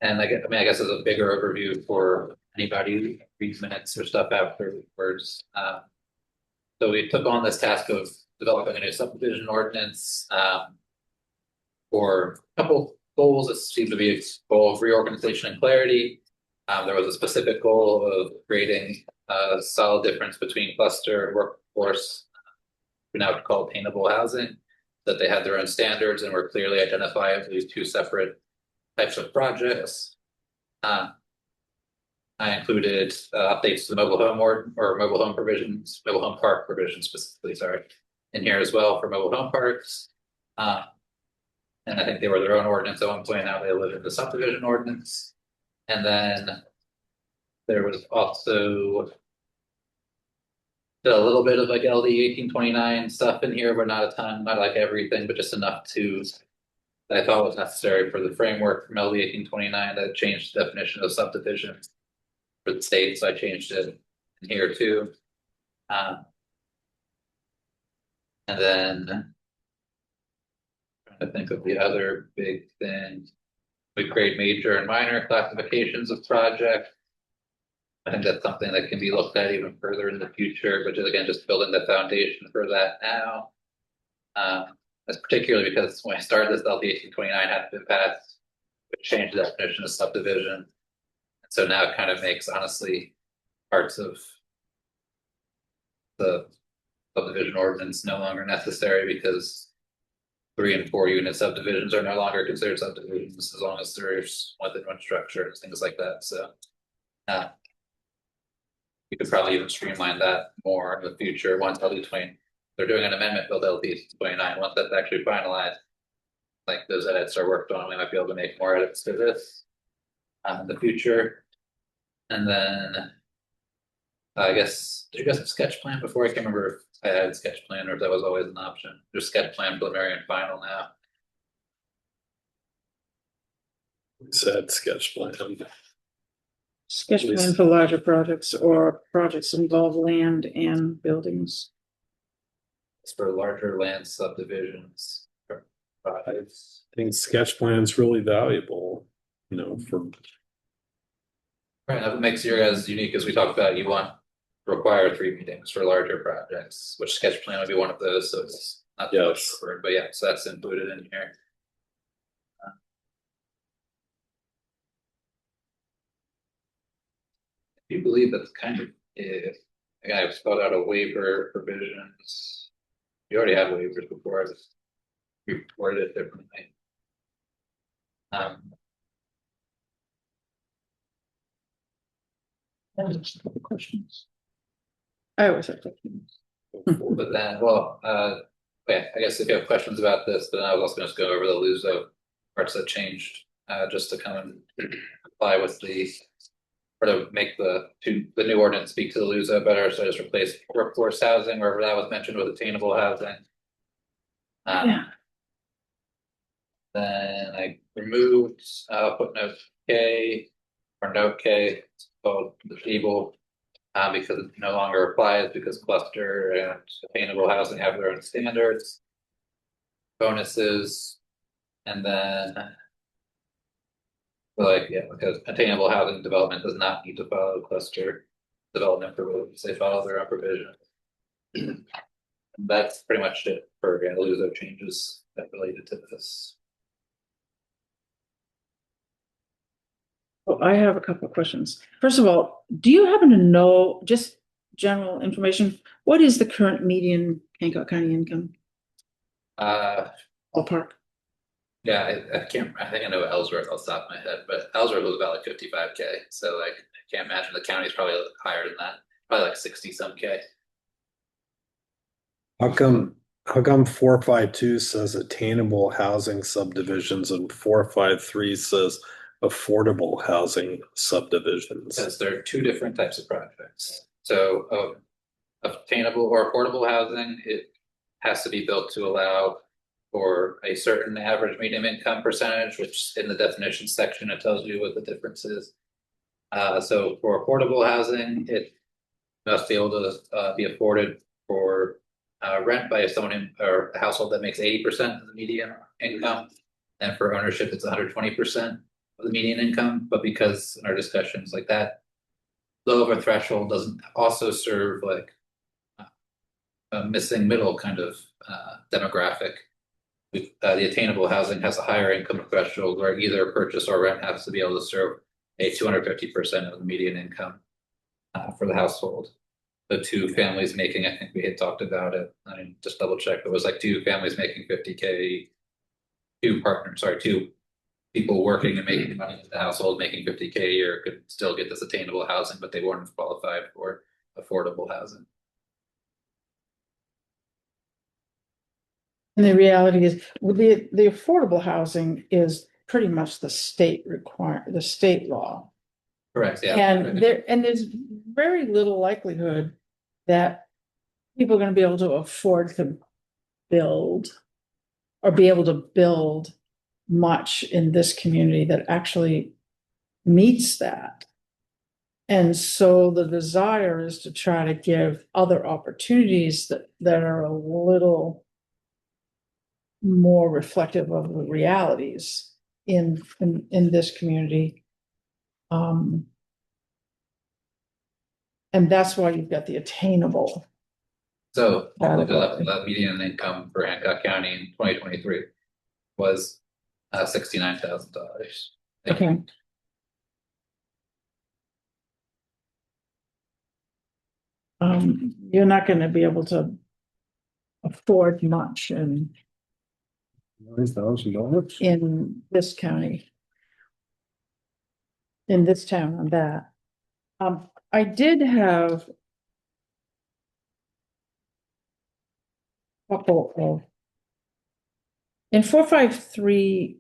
And I guess as a bigger overview for anybody who reads minutes or stuff afterwards. So we took on this task of developing a new subdivision ordinance. For a couple goals, it seemed to be a goal of reorganization and clarity. There was a specific goal of creating a solid difference between cluster and workforce, we now call attainable housing, that they had their own standards and were clearly identified as two separate types of projects. I included updates to the mobile home or mobile home provisions, mobile home park provisions specifically, sorry, in here as well for mobile home parks. And I think they were their own ordinance at one point, now they live in the subdivision ordinance. And then there was also a little bit of like LD 1829 stuff in here, but not a ton, not like everything, but just enough to that I thought was necessary for the framework from LD 1829 that changed the definition of subdivision for the state, so I changed it in here too. And then trying to think of the other big thing. We create major and minor classifications of project. I think that's something that can be looked at even further in the future, but just again, just building the foundation for that now. That's particularly because when I started this, LD 1829 hadn't been passed, which changed the definition of subdivision. And so now it kind of makes, honestly, parts of the subdivision ordinance no longer necessary because 3 and 4 unit subdivisions are no longer considered subdivisions as long as there's more than one structure and things like that, so. We could probably even streamline that more in the future, once LD 20, they're doing an amendment bill to LD 29, once that's actually finalized. Like those edits are worked on, we might be able to make more edits to this. In the future. And then. I guess, did you guys have sketch plan before? I can't remember if I had sketch plan or if that was always an option. There's sketch plan, preliminary and final now. Said sketch plan. Sketch plan for larger projects or projects that involve land and buildings. It's for larger land subdivisions. I think sketch plan's really valuable, you know, for. Right, that makes your guys unique, as we talked about, you want to require 3 meetings for larger projects, which sketch plan would be one of those, so it's not too much Yes. for it, but yeah, so that's included in here. Do you believe that's kind of, if, again, I've spelled out a waiver provisions. You already had waivers before, I just reported it differently. Questions? I always have questions. But then, well, okay, I guess if you have questions about this, then I was also just go over the Luso parts that changed, just to come and comply with the. Or to make the new ordinance speak to the Luso better, so I just replace workforce housing wherever that was mentioned with attainable housing. Yeah. Then I removed footnote K or note K, it's called the table. Because it no longer applies because cluster and attainable housing have their own standards. Bonuses, and then. Like, yeah, because attainable housing development does not need to follow cluster development provisions, they follow their own provision. That's pretty much it for Luso changes that related to this. Well, I have a couple of questions. First of all, do you happen to know, just general information, what is the current median Hancock County income? Ballpark? Yeah, I can't, I think I know Ellsworth off the top of my head, but Ellsworth was about like 55K, so like, I can't imagine the county's probably higher than that, probably like 60 some K. How come 452 says attainable housing subdivisions and 453 says affordable housing subdivisions? Because there are 2 different types of projects. So attainable or affordable housing, it has to be built to allow for a certain average median income percentage, which in the definition section, it tells you what the difference is. So for affordable housing, it must be able to be afforded for rent by someone or a household that makes 80% of the median income. And for ownership, it's 120% of the median income. But because in our discussions like that, low of a threshold doesn't also serve like a missing middle kind of demographic. The attainable housing has a higher income threshold where either purchase or rent has to be able to serve a 250% of the median income for the household. The 2 families making, I think we had talked about it, I mean, just double check, it was like 2 families making 50K, 2 people working and making money in the household making 50K a year could still get this attainable housing, but they weren't qualified for affordable housing. And the reality is, with the affordable housing is pretty much the state law. Correct, yeah. And there's very little likelihood that people are gonna be able to afford to build. Or be able to build much in this community that actually meets that. And so the desire is to try to give other opportunities that are a little more reflective of the realities in this community. And that's why you've got the attainable. So the median income for Hancock County in 2023 was $69,000. Okay. you're not gonna be able to afford much $9,000. in this county. In this town on that. I did have a couple of. In 453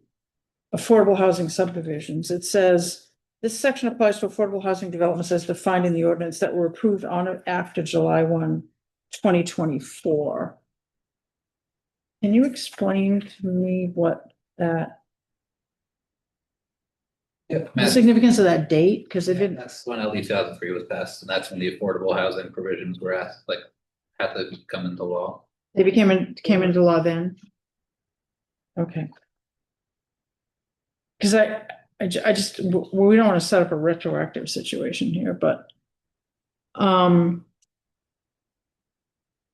affordable housing subdivisions, it says, this section applies to affordable housing developments as defined in the ordinance that were approved on or after July 1, 2024. Can you explain to me what that, Yeah. the significance of that date? Because it didn't, That's when LD 2003 was passed, and that's when the affordable housing provisions were asked, like, had to come into law. they came into law then? Okay. Because I just, we don't want to set up a retroactive situation here, but. And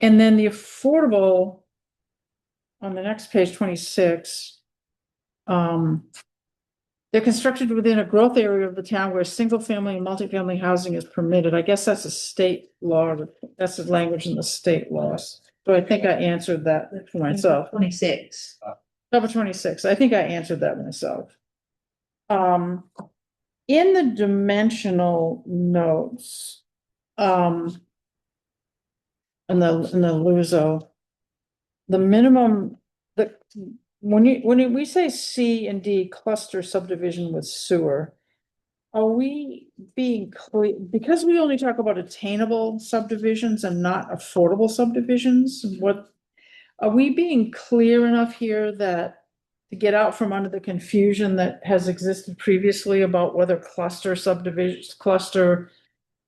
then the affordable. On the next page, 26. They're constructed within a growth area of the town where single-family and multifamily housing is permitted. I guess that's a state law, that's the language in the state laws. So I think I answered that for myself. 26. Number 26, I think I answered that myself. In the dimensional notes, in the Luso, the minimum, when we say C and D cluster subdivision with sewer, are we being clear, because we only talk about attainable subdivisions and not affordable subdivisions, what? Are we being clear enough here that to get out from under the confusion that has existed previously about whether cluster subdivisions, cluster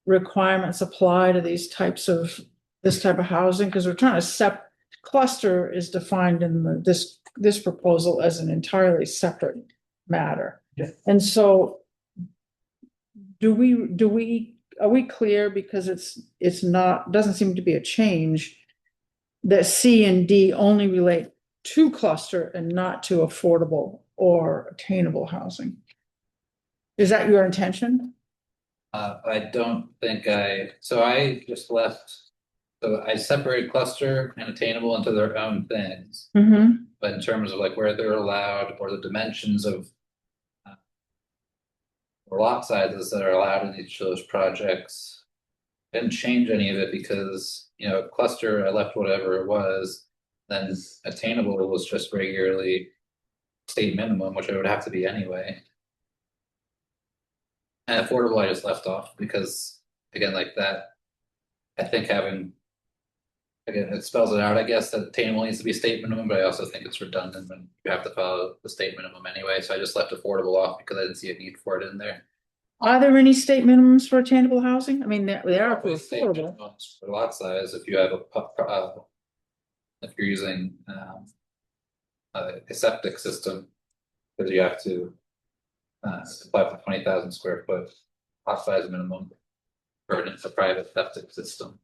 requirements apply to these types of, this type of housing? Because we're trying to cluster is defined in this proposal as an entirely separate matter. Yeah. And so are we clear, because it's not, doesn't seem to be a change, that C and D only relate to cluster and not to affordable or attainable housing? Is that your intention? I don't think so I just left, so I separated cluster and attainable into their own things. Mm-hmm. But in terms of like where they're allowed or the dimensions of or lot sizes that are allowed in each of those projects, didn't change any of it because, cluster, I left whatever it was. Then attainable was just regularly state minimum, which it would have to be anyway. And affordable, I just left off because, again, like that, I think again, it spells it out, I guess, that attainable needs to be state minimum, but I also think it's redundant when you have to follow the state minimum anyway. So I just left affordable off because I didn't see a need for it in there. Are there any state minimums for attainable housing? I mean, there are for Always state affordable. minimums for lot size if you have if you're using a septic system, because you have to apply for 20,000 square foot lot size minimum for a private septic system.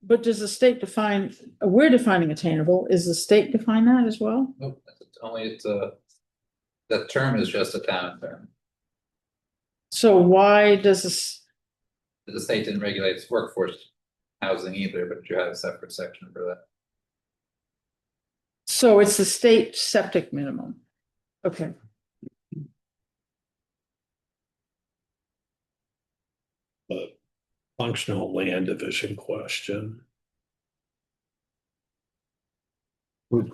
But does the state define, we're defining attainable, is the state define that as well? Nope, the term is just a town term. So why does this, The state didn't regulate workforce housing either, but you have a separate section for that. so it's the state septic minimum? Okay. But functional land division question. What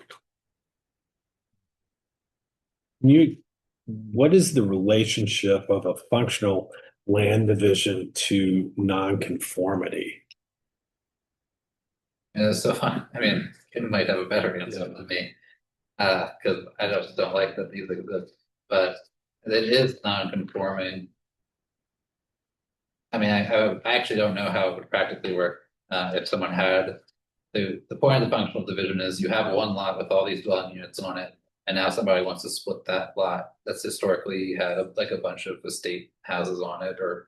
is the relationship of a functional land division to nonconformity? So I mean, Kim might have a better answer than me, because I just don't like that these exist, but it is non-conforming. I mean, I actually don't know how it would practically work, if someone had, the point of the functional division is you have one lot with all these dwelling units on it, and now somebody wants to split that lot that's historically had like a bunch of estate houses on it, or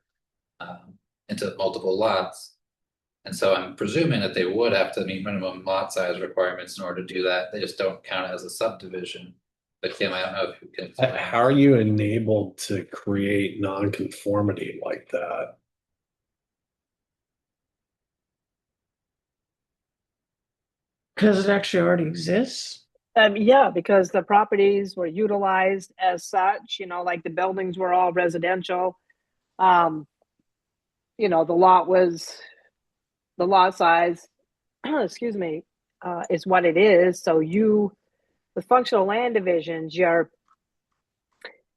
into multiple lots. And so I'm presuming that they would have to meet minimum lot size requirements in order to do that. They just don't count it as a subdivision. But Kim, I don't know if you can. How are you enabled to create nonconformity like that? Because it actually already exists? Yeah, because the properties were utilized as such, you know, like the buildings were all residential. You know, the lot size, excuse me, is what it is. So with functional land divisions,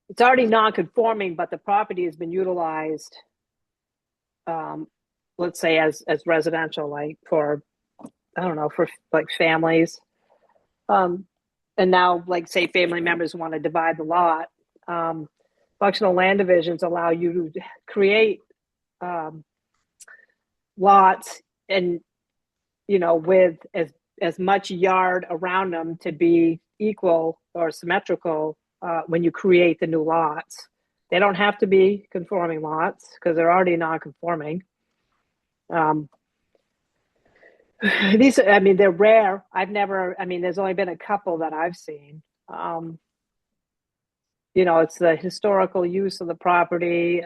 it's already non-conforming, but the property has been utilized, let's say as residential, like for, I don't know, for like families. And now, like, say family members want to divide the lot. Functional land divisions allow you to create lots and, you know, with as much yard around them to be equal or symmetrical when you create the new lots. They don't have to be conforming lots because they're already non-conforming. These, I mean, they're rare. There's only been a couple that I've seen. You know, it's the historical use of the property.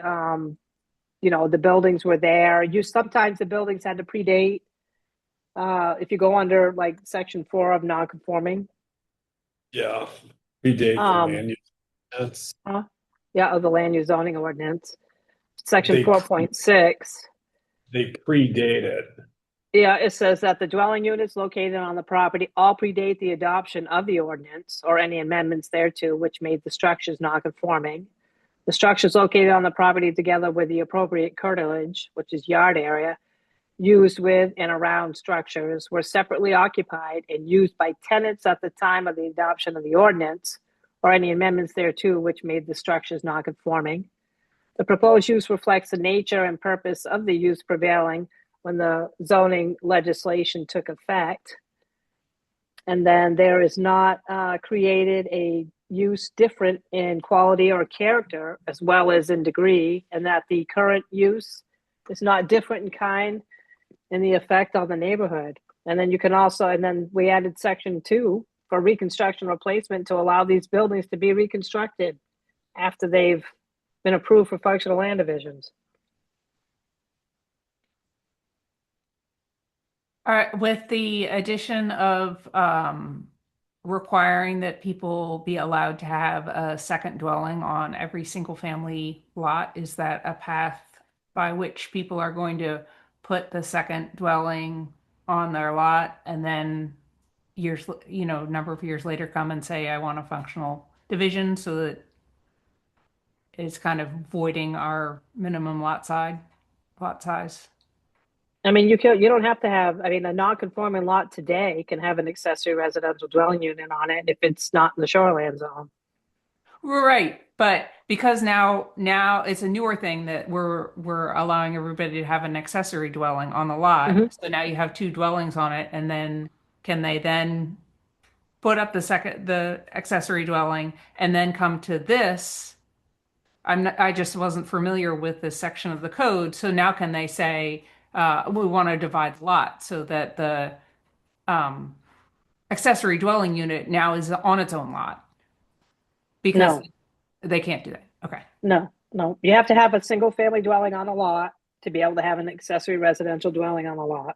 You know, the buildings were there. Sometimes the buildings had to predate. If you go under like section 4 of non-conforming. Yeah. Predate the land use. That's Of the land use zoning ordinance. Section They- 4.6. they predate it. Yeah, it says that the dwelling units located on the property all predate the adoption of the ordinance or any amendments thereto which made the structures non-conforming. The structures located on the property together with the appropriate curtilage, which is yard area, used with and around structures were separately occupied and used by tenants at the time of the adoption of the ordinance or any amendments thereto which made the structures non-conforming. The proposed use reflects the nature and purpose of the use prevailing when the zoning legislation took effect. And then there is not created a use different in quality or character as well as in degree, and that the current use is not different in kind in the effect on the neighborhood. And then we added section 2 for reconstruction replacement to allow these buildings to be reconstructed after they've been approved for functional land divisions. All right, with the addition of requiring that people be allowed to have a second dwelling on every single family lot, is that a path by which people are going to put the second dwelling on their lot and then number of years later come and say, I want a functional division, so that it's kind of voiding our minimum lot size? I mean, you don't have to have, a non-conforming lot today can have an accessory residential dwelling unit on it if it's not in the shoreline zone. Right, but because now it's a newer thing that we're allowing everybody to have an accessory dwelling on the lot. Mhm. So now you have 2 dwellings on it, and then can they then put up the accessory dwelling and then come to this? I just wasn't familiar with this section of the code. So now can they say, we want to divide the lot so that the accessory dwelling unit now is on its own lot? Because No. they can't do that. Okay. No. You have to have a single family dwelling on a lot to be able to have an accessory residential dwelling on a lot.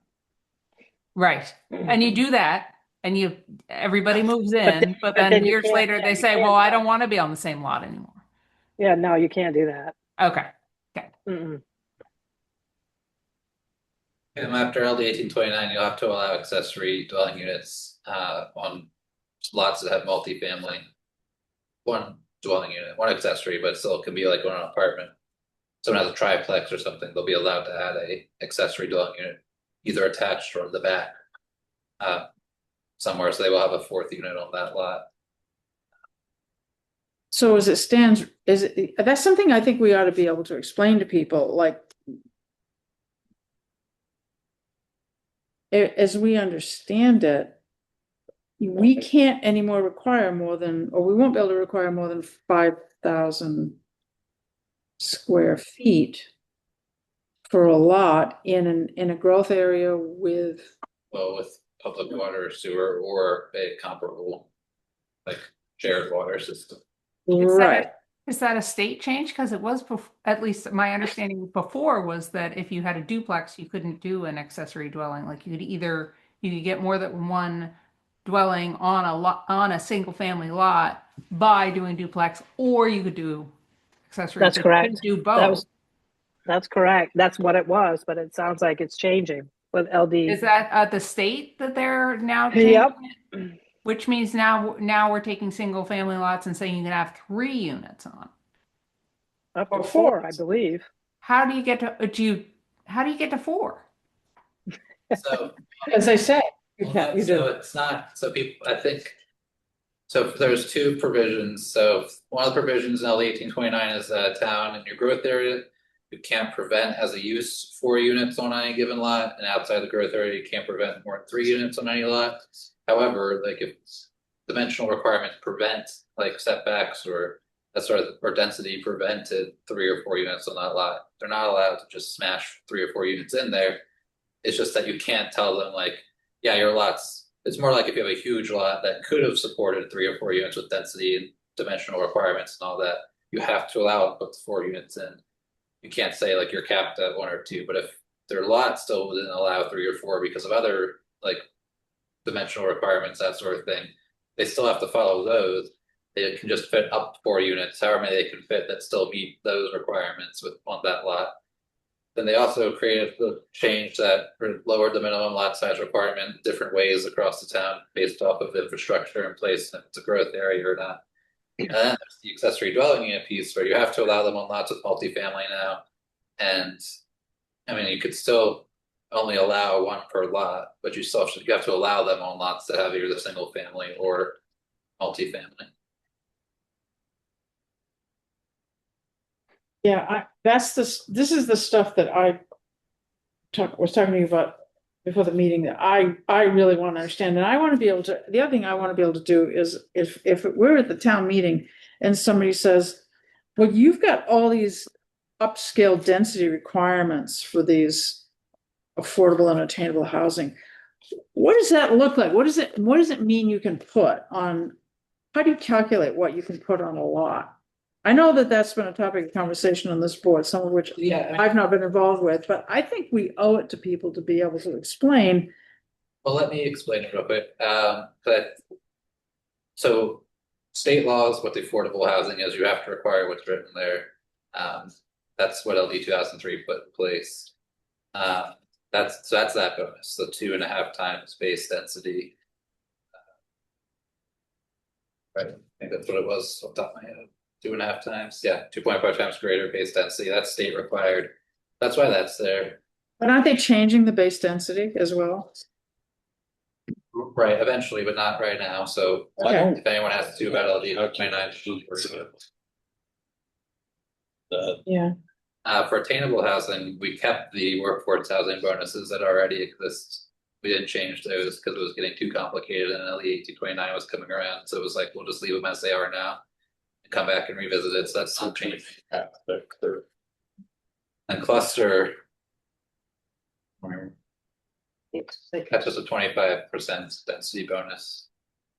Right. And you do that and everybody moves in, but then then you years can't- later yeah, they you say, can't well, do I that. don't want to be on the same lot anymore. Yeah, no, you can't do that. Okay. Mm-mm. After LD 1829, you'll have to allow accessory dwelling units on lots that have multifamily. One dwelling unit, one accessory, but still can be like an apartment. Someone has a triplex or something, they'll be allowed to add a accessory dwelling unit, either attached or in the back. Somewhere, so they will have a 4th unit on that lot. So as it stands, that's something I think we ought to be able to explain to people, like, as we understand it, we can't anymore require more than, or we won't be able to require more than 5,000 square feet for a lot in a growth area with. Well, with public water, sewer, or a comparable, like shared water system. Right. Is that a state change? Because it was, at least my understanding before was that if you had a duplex, you couldn't do an accessory dwelling. Like you could either you could get more than one dwelling on a lot, on a single family lot by doing duplex, or you could do accessory. That's but you correct. couldn't do That both. was, that's correct. That's what it was, but it sounds like it's changing with LD. Is that at the state that they're now Yep. changing it? Which means now we're taking single family lots and saying you can have 3 units on. Up Or to four. 4, I believe. How do you get to how do you get to 4? So, As I say, you well, can't, you so do. it's not, so people, I think. So there's 2 provisions, so one of the provisions in LD 1829 is that a town in your growth area, you can't prevent as a use 4 units on any given lot, and outside the growth area, you can't prevent more than 3 units on any lot. However, like if dimensional requirements prevent like setbacks or that sort of, or density prevented 3 or 4 units on that lot, they're not allowed to just smash 3 or 4 units in there. It's just that you can't tell them like, yeah, your lot's, it's more like if you have a huge lot that could have supported 3 or 4 units with density and dimensional requirements and all that, you have to allow it, put the 4 units in. You can't say like you're capped at 1 or 2, but if their lot still didn't allow 3 or 4 because of other like dimensional requirements, that sort of thing, they still have to follow those. They can just fit up 4 units, however many they can fit that still meet those requirements with on that lot. Then they also created the change that lowered the minimum lot size requirement different ways across the town based off of the infrastructure in place, if it's a growth area or not. And then there's the accessory dwelling unit piece where you have to allow them on lots of multifamily now. And I mean, you could still only allow 1 per lot, but you have to allow them on lots that have either single family or multifamily. Yeah, this is the stuff that I was talking to you about before the meeting that I really want to understand. And I want to be able to, the other thing I want to be able to do is if we're at the town meeting and somebody says, well, you've got all these upscale density requirements for these affordable and attainable housing. What does that look like? What does it mean you can put on, how do you calculate what you can put on a lot? I know that that's been a topic of conversation on this board, some of which I've not been involved with, but I think we owe it to people to be able to explain. Well, let me explain it real quick. So state laws, what the affordable housing is, you have to require what's written there. That's what LD 2003 put in place. That's that bonus, so 2.5 times base density. Right, I think that's what it was off the top of my head. 2.5 times, yeah, 2.5 times greater base density. That's state required. That's why that's there. But aren't they changing the base density as well? Right, eventually, but not right now. So Okay. if anyone has to about LD 29, Yeah. for attainable housing, we kept the workforce housing bonuses that already exist. We didn't change those because it was getting too complicated and LE 1829 was coming around. So it was like, we'll just leave them as they are now and come back and revisit it. So that's still changing. And cluster catches a 25% density bonus,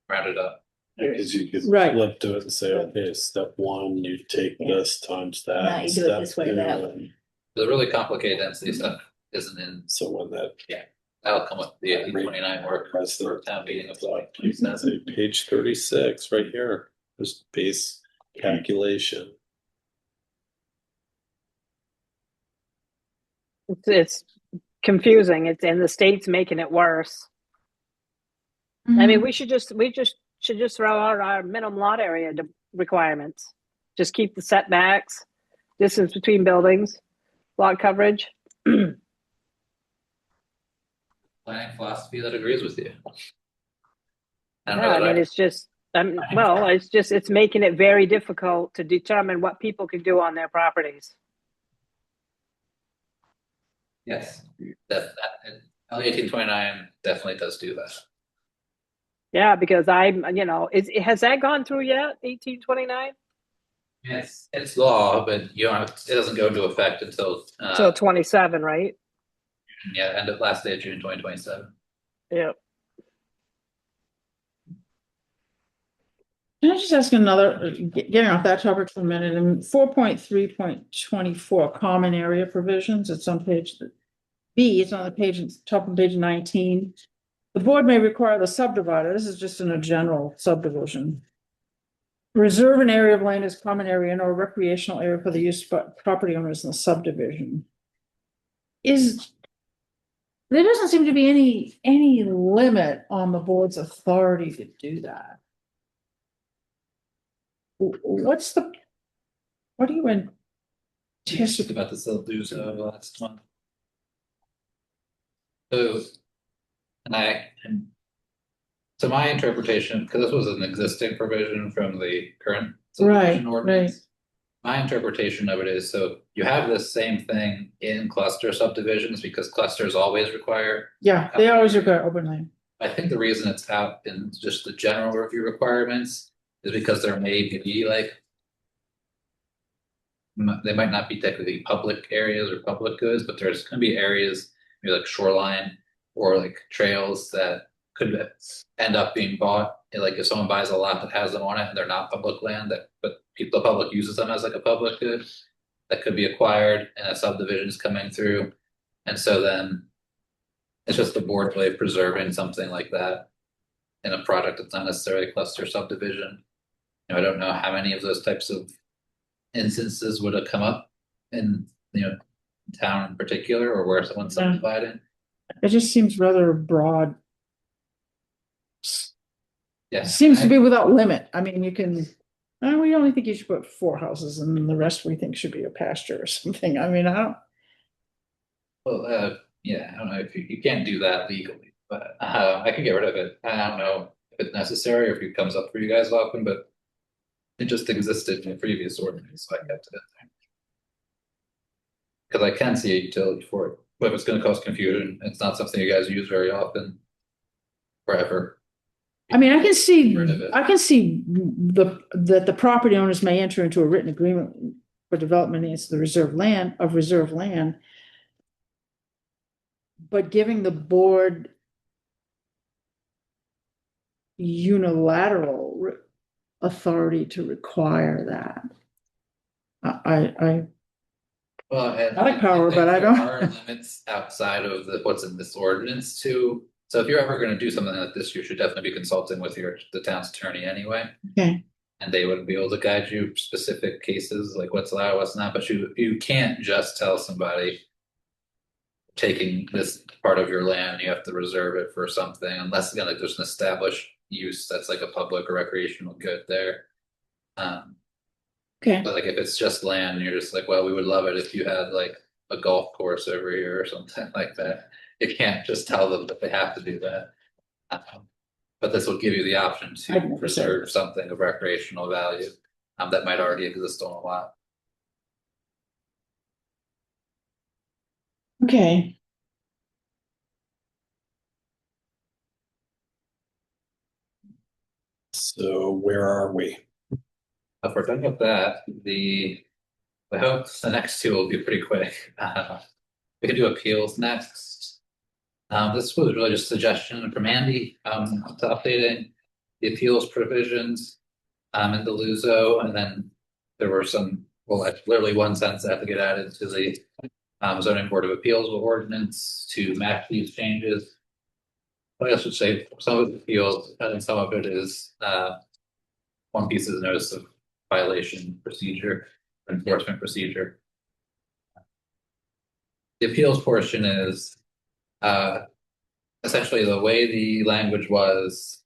rounded up. Because you could Right. flip to it and say, okay, step 1, you take this times that. Now you do it step this way, 2, that way. and The really complicated density stuff isn't in. So when that. That'll come with the 1829 work for town meeting of like. You can say page 36 right here, there's base calculation. It's confusing. It's, and the state's making it worse. I mean, we should just throw out our minimum lot area requirements. Just keep the setbacks, distance between buildings, lot coverage. Planning philosophy that agrees with you. I mean, it's just, well, it's making it very difficult to determine what people can do on their properties. Yes, that LE 1829 definitely does do that. Yeah, because has that gone through yet? 1829? It's law, but you don't have, it doesn't go into effect until So 27, right? end of last day of June 2027. Yeah. Can I just ask another, getting off that topic for a minute, in 4.3.24 common area provisions, it's on page B, it's on the page, top of page 19. The board may require the subdivider, this is just in a general subdivision. Reserve an area of land as common area and or recreational area for the use by property owners in the subdivision. There doesn't seem to be any limit on the board's authority to do that. What do you Just anticipate? about the Silduzo last month. So, so my interpretation, because this was an existing provision from the current subdivision Right, ordinance. My interpretation of it is, so you have this same thing in cluster subdivisions because clusters always require. Yeah, they always require open land. I think the reason it's out in just the general review requirements is because there may be like. They might not be technically public areas or public goods, but there's gonna be areas, maybe like shoreline or like trails that could end up being bought. Like if someone buys a lot that has them on it and they're not public land, but the public uses them as like a public good. That could be acquired and a subdivision is coming through. And so then it's just the board way of preserving something like that in a product that's not necessarily a cluster subdivision. I don't know how many of those types of instances would have come up in, town in particular, or where someone's subdividing. It just seems rather broad. Yeah. Seems to be without limit. I mean, you can, we only think you should put 4 houses and then the rest we think should be a pasture or something. I mean, I don't. Well, yeah, I don't know if you can't do that legally, but I could get rid of it. I don't know if it's necessary or if it comes up for you guys often, but it just existed in the previous ordinance, so I kept it in there. Because I can see a utility for it, but if it's gonna cause confusion, it's not something you guys use very often. Forever. I mean, I can see Rid of it. that the property owners may enter into a written agreement for development against the reserve land. But giving the board unilateral authority to require that. Well, and I like power, think but I there don't- are limits outside of what's in this ordinance too. So if you're ever gonna do something like this, you should definitely be consulting with the town's attorney anyway. Okay, And they would be able to guide you specific cases, like what's allowed, what's not, but you can't just tell somebody. Taking this part of your land, you have to reserve it for something, unless again, like there's an established use that's like a public or recreational good there. okay. But like if it's just land, and you're just like, well, we would love it if you had like a golf course over here or something like that. You can't just tell them that they have to do that. But this will give you the option I'd to never say preserve something of recreational value, that might already exist on a lot. Okay. So where are we? If we're done with that, I hope the next two will be pretty quick. We can do appeals next. This was really just a suggestion from Andy, to updating the appeals provisions, in the Luso, and then there were some, well, like literally one sentence that had to get added to the zoning board of appeals ordinance to match these changes. I guess I should say some of the appeals, and some of it is, one piece is notice of violation procedure, enforcement procedure. The appeals portion is essentially the way the language was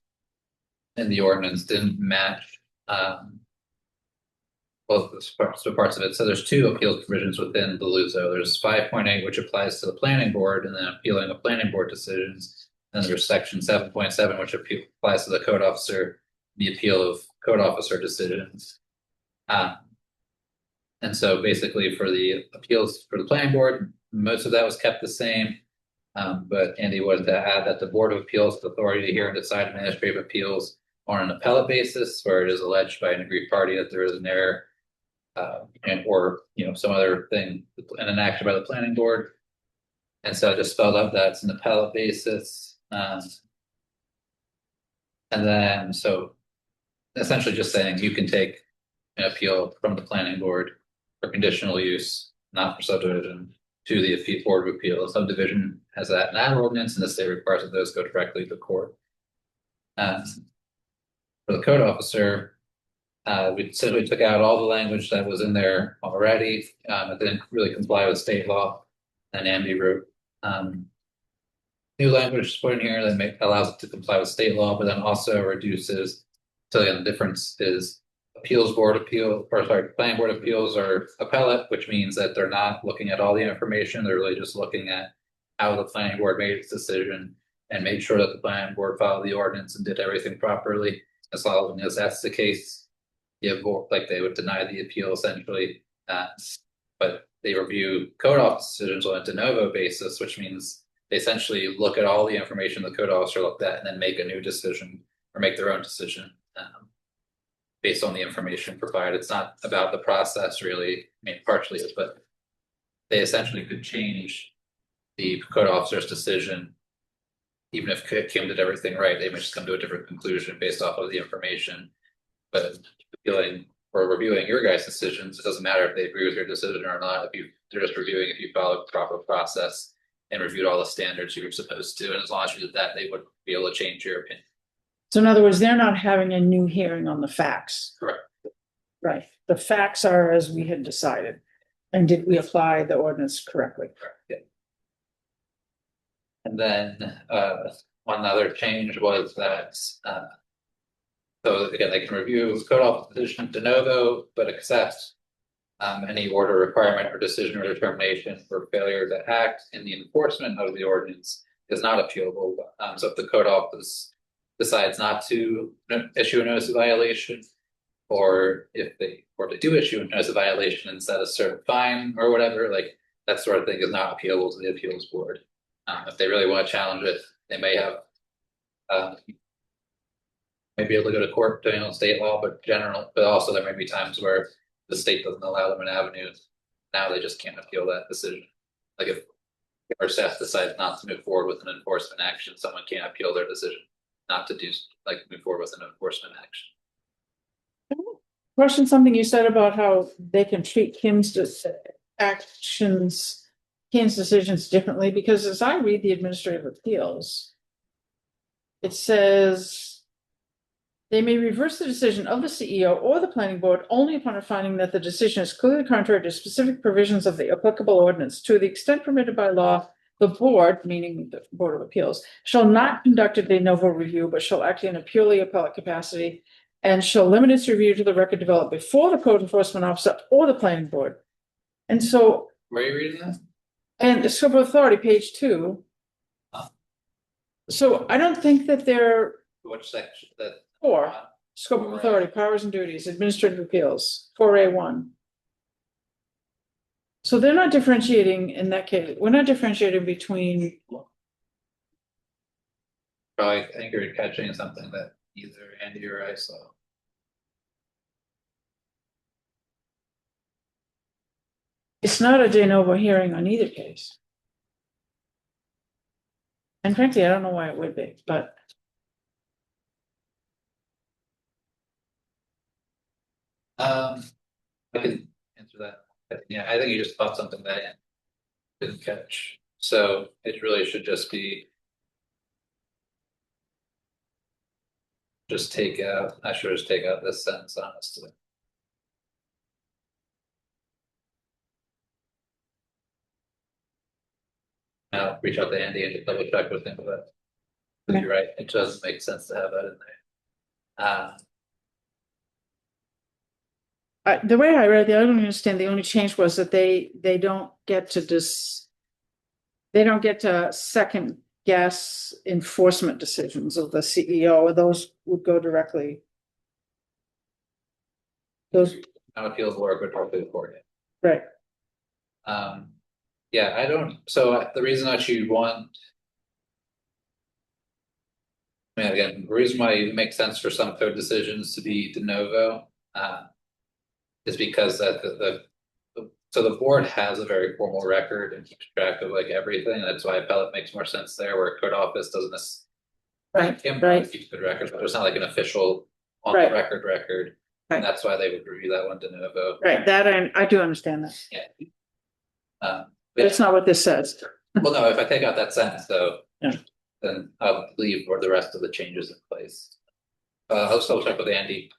in the ordinance didn't match both the parts of it. So there's 2 appeals provisions within the LUSO. There's 5.8, which applies to the planning board and then appealing of planning board decisions. And there's section 7.7, which applies to the code officer, the appeal of code officer decisions. And so basically for the appeals for the planning board, most of that was kept the same. But Andy wanted to add that the Board of Appeals has authority to hear and decide administrative appeals on an appellate basis where it is alleged by an aggrieved party that there is an error, or some other thing in an action by the planning board. And so I just spelled out that it's an appellate basis. And then so essentially just saying you can take an appeal from the planning board for conditional use, not for subdivision, to the Board of Appeals. Subdivision has that in that ordinance, and the state requires that those go directly to court. For the code officer, we simply took out all the language that was in there already. It didn't really comply with state law. And Andy wrote new language put in here that allows it to comply with state law, but then also reduces. So again, the difference is planning board of appeals are appellate, which means that they're not looking at all the information. They're really just looking at how the planning board made its decision and made sure that the planning board followed the ordinance and did everything properly. As long as that's the case, like they would deny the appeal essentially. But they review code office decisions on a de novo basis, which means they essentially look at all the information the code officer looked at and then make a new decision or make their own decision based on the information provided. It's not about the process really. I mean, partially, but they essentially could change the code officer's decision. Even if Kim did everything right, they might just come to a different conclusion based off of the information. But appealing or reviewing your guys' decisions, it doesn't matter if they agree with your decision or not. They're just reviewing if you followed the proper process and reviewed all the standards you were supposed to. And as long as you did that, they would be able to change your opinion. So in other words, they're not having a new hearing on the facts. Correct. Right. The facts are as we had decided. And did we apply the ordinance correctly? Correct. Yeah. And then one other change was that so again, they can review code office decision de novo, but accept any order, requirement, or decision or determination for failure to act in the enforcement of the ordinance is not appealable. So if the code office decides not to issue a notice of violation, or if they do issue a notice of violation and set a certain fine or whatever, like that sort of thing is not appealable to the appeals board. If they really want to challenge it, they may have may be able to go to court depending on state law, but also there may be times where the state doesn't allow them an avenue. Now they just can't appeal that decision. Like if our staff decides not to move forward with an enforcement action, someone can't appeal their decision not to move forward with an enforcement action. Question something you said about how they can treat Kim's decisions differently, because as I read the administrative appeals, it says they may reverse the decision of the CEO or the planning board only upon a finding that the decision is clearly contrary to specific provisions of the applicable ordinance. To the extent permitted by law, the board, meaning the Board of Appeals, shall not conduct a de novo review, but shall act in a purely appellate capacity and shall limit its review to the record developed before the code enforcement officer or the planning board. And so, Where are you reading that? and the scope of authority, page 2. So I don't think that they're Which section? That 4, scope of authority, powers and duties, administrative appeals, 4A1. So they're not differentiating in that case. We're not differentiating between. probably, I think you're catching something that either Andy or I saw. It's not a de novo hearing on either case. And frankly, I don't know why it would be, but. I can answer that. Yeah, I think you just thought something that I didn't catch. So it really should just be. Just take out, I should just take out this sentence, honestly. I'll reach out to Andy and just double check with him, but you're right, it doesn't make sense to have that in there. The way I read it, I don't understand. The only change was that they don't get to they don't get to second guess enforcement decisions of the CEO, or those would go directly. Those, Appeals board would probably report it. right. Yeah, I don't, so the reason that you want. I mean, again, the reason why it makes sense for some code decisions to be de novo, is because that so the board has a very formal record and keeps track of like everything. That's why appellate makes more sense there, where code office doesn't. Right. Keeps good records, but there's not like an official on Right. the record. Right. And that's why they would review that one de novo. Right, that I do understand that. Yeah. That's not what this says. Well, no, if I take out that sentence though. Yeah. Then I'll leave or the rest of the changes in place. I'll still check with Andy.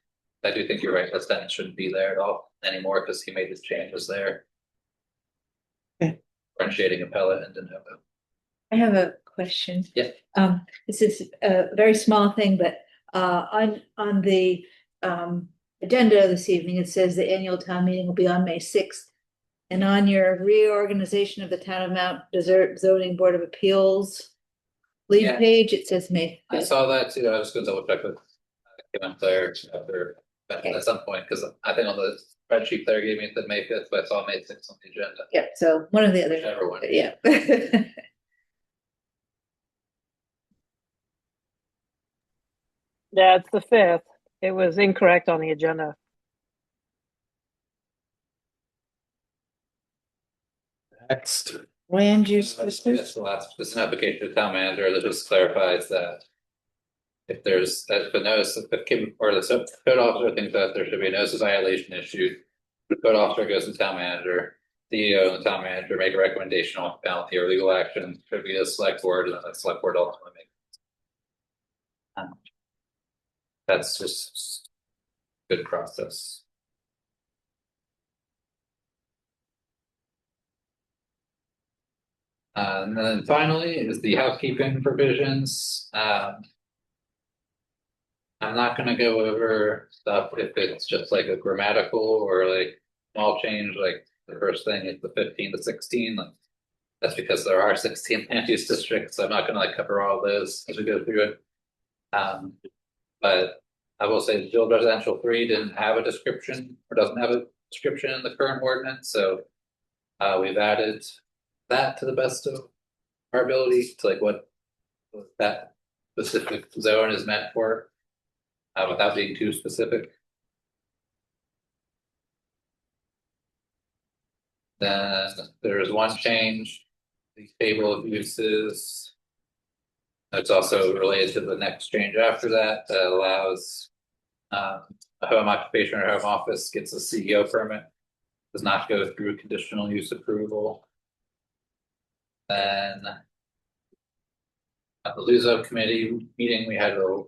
I do think you're right, that sentence shouldn't be there at all anymore, because he made his changes there. Okay. Differentiating appellate and de novo. I have a question. Yeah. This is a very small thing, but on the agenda this evening, it says the annual town meeting will be on May 6th. And on your reorganization of the town of Mount Desert Zoning Board of Appeals lead Yeah. page, it says May I 5th. saw that too, I was gonna double check with Kim and Claire after, at some point, because I think on the spreadsheet Claire gave me it said May 5th, but I saw May 6th on the agenda. Yeah, so one of the other, Whichever one. yeah. Yeah, it's the 5th. It was incorrect on the agenda. Next. Land use That's district. the last, this is an application to town manager that just clarifies that. If there's, if a notice, if Kim or the code officer thinks that there should be a notice of violation issued. The code officer goes to town manager, CEO and the town manager make a recommendation on penalty or legal action, should be the select board, and then the select board ultimately makes. That's just good process. And then finally is the housekeeping provisions. I'm not gonna go over stuff if it's just like a grammatical or like small change, like the first thing is the 15 to 16. Like, that's because there are 16 land use districts, so I'm not gonna like cover all those as we go through it. But I will say Village Residential 3 didn't have a description or doesn't have a description in the current ordinance, so we've added that to the best of our ability to like what that specific zone is meant for, without being too specific. Then there is one change, the table of uses. It's also related to the next change after that, that allows a home occupation or home office gets a CEO permit, does not go through conditional use approval. Then at the Luso committee meeting, we had a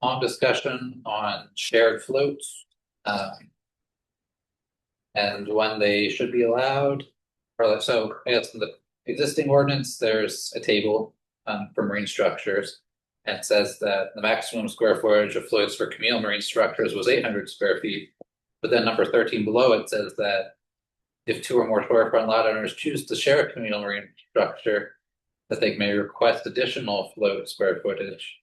long discussion on shared floats. And when they should be allowed, or so I guess in the existing ordinance, there's a table for marine structures. And it says that the maximum square footage of floats for communal marine structures was 800 square feet. But then number 13 below it says that if 2 or more shorefront lot owners choose to share a communal marine structure, that they may request additional float square footage.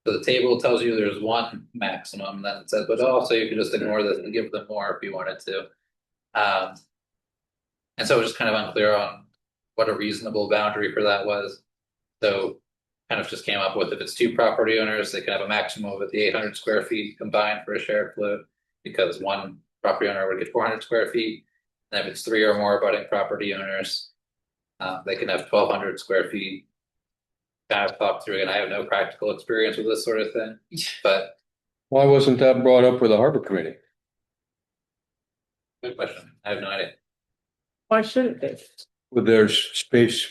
So the table tells you there's one maximum, then it says, but also you can just ignore this and give them more if you wanted to. And so it was just kind of unclear on what a reasonable boundary for that was. So kind of just came up with if it's 2 property owners, they can have a maximum of the 800 square feet combined for a shared float, because one property owner would get 400 square feet. And if it's 3 or more abutting property owners, they can have 1,200 square feet. Kind of talked through it, and I have no practical experience with this sort of thing, but Why wasn't that brought up with the harbor committee? good question. I have no idea. Why should it be? Well, there's space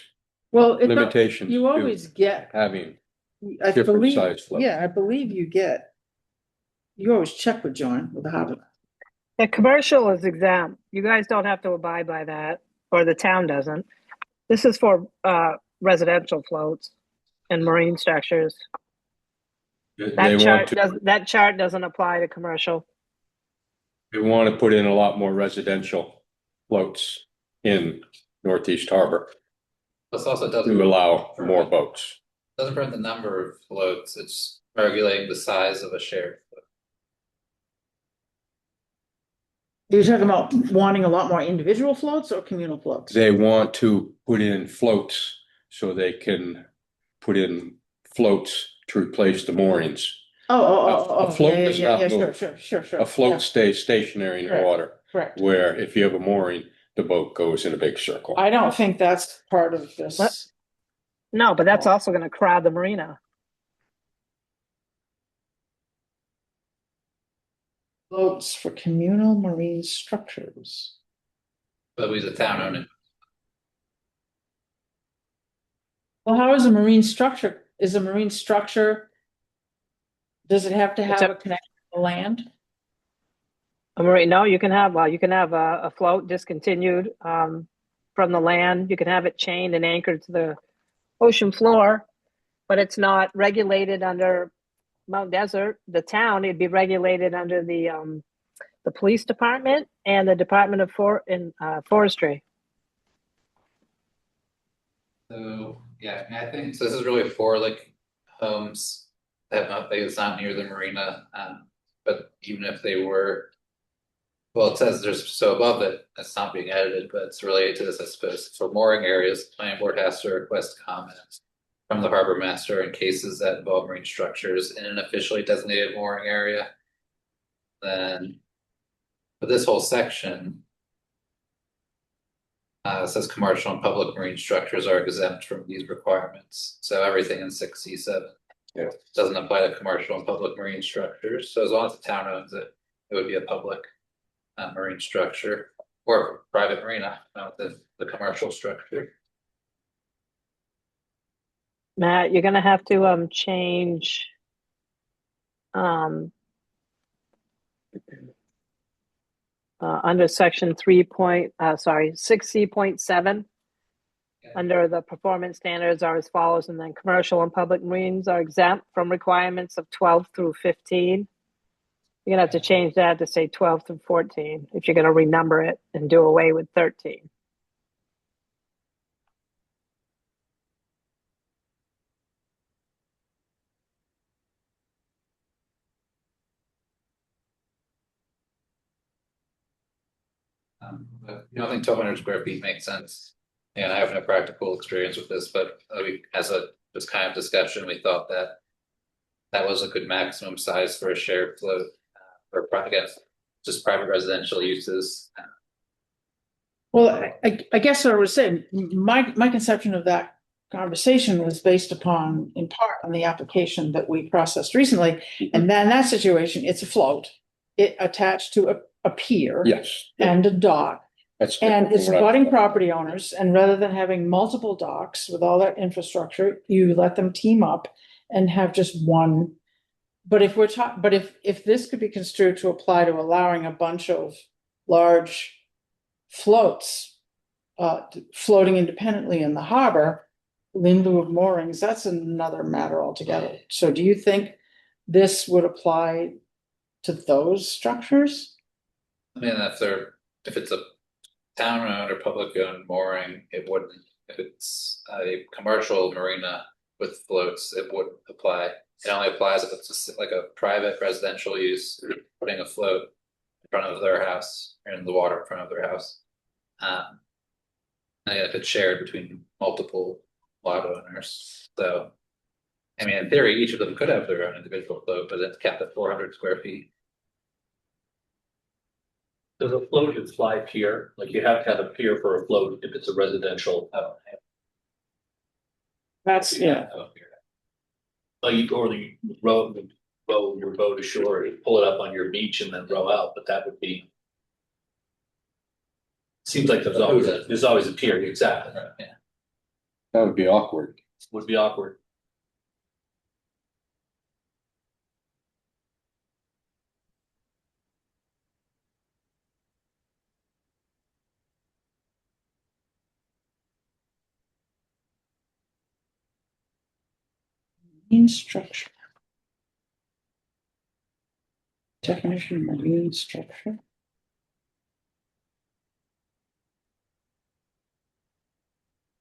Well, limitations you to always get, having I different believe, size floats. yeah, I believe you get. You always check with John with the harbor. The commercial is exempt. You guys don't have to abide by that, or the town doesn't. This is for residential floats and marine structures. They want to, That chart doesn't apply to commercial. they want to put in a lot more residential floats in Northeast Harbor This also doesn't to allow more boats. doesn't prevent the number of floats, it's regulating the size of a shared float. You're talking about wanting a lot more individual floats or communal floats? They want to put in floats so they can put in floats to replace the moorings. A float yeah, does yeah, not yeah, move. sure. A float Yeah, stays stationary in the Correct. water, correct. where if you have a mooring, the boat goes in a big circle. I don't think that's part of this. What? No, but that's also going to crowd the marina. Floats for communal marine structures. But we the town own it. Well, how is a marine structure? Is a marine structure? Does it have to It's have a- a connection to the land? No, you can have a float discontinued from the land. You can have it chained and anchored to the ocean floor, but it's not regulated under Mount Desert, the town. It'd be regulated under the police department and the Department of Forestry. So, yeah, I mean, I think, so this is really for like homes that not, it's not near the marina, but even if they were. Well, it says there's, so above it, it's not being edited, but it's related to this, I suppose. For mooring areas, the planning board has to request comments from the harbor master in cases that involve marine structures in an officially designated mooring area. Then, but this whole section says commercial and public marine structures are exempt from these requirements. So everything in 6C7 doesn't apply to commercial and public marine structures. So as long as the town owns it, it would be a public marine structure or private marina, not the commercial structure. Matt, you're gonna have to change under section 6C.7. Under the performance standards are as follows, and then commercial and public marines are exempt from requirements of 12 through 15. You're gonna have to change that to say 12 through 14 if you're gonna renumber it and do away with 13. But, I think 1,200 square feet makes sense. And I have no practical experience with this, but as a just kind of discussion, we thought that that was a good maximum size for a shared float for just private residential uses. Well, I guess what I was saying, my conception of that conversation was based upon, in part, on the application that we processed recently. And then that situation, it's a float. It attached to a pier. Yes. And a dock. That's And it's different. abutting property owners, and rather than having multiple docks with all that infrastructure, you let them team up and have just one. But if if this could be construed to apply to allowing a bunch of large floats floating independently in the harbor in lieu of moorings, that's another matter altogether. So do you think this would apply to those structures? I mean, if it's a town owned or public owned mooring, it wouldn't. If it's a commercial marina with floats, it wouldn't apply. It only applies if it's just like a private residential use, putting a float in front of their house or in the water in front of their house. And if it's shared between multiple lot owners. So, I mean, in theory, each of them could have their own individual float, but it's capped at 400 square feet. Does a float fly pier? Like you have to have a pier for a float if it's a residential. That's, yeah. Like, or the row your boat ashore, and pull it up on your beach and then row out, but that would be. Seems like there's always a pier, exactly. Yeah. That would be awkward. Would be awkward. Marine structure. Definition of marine structure.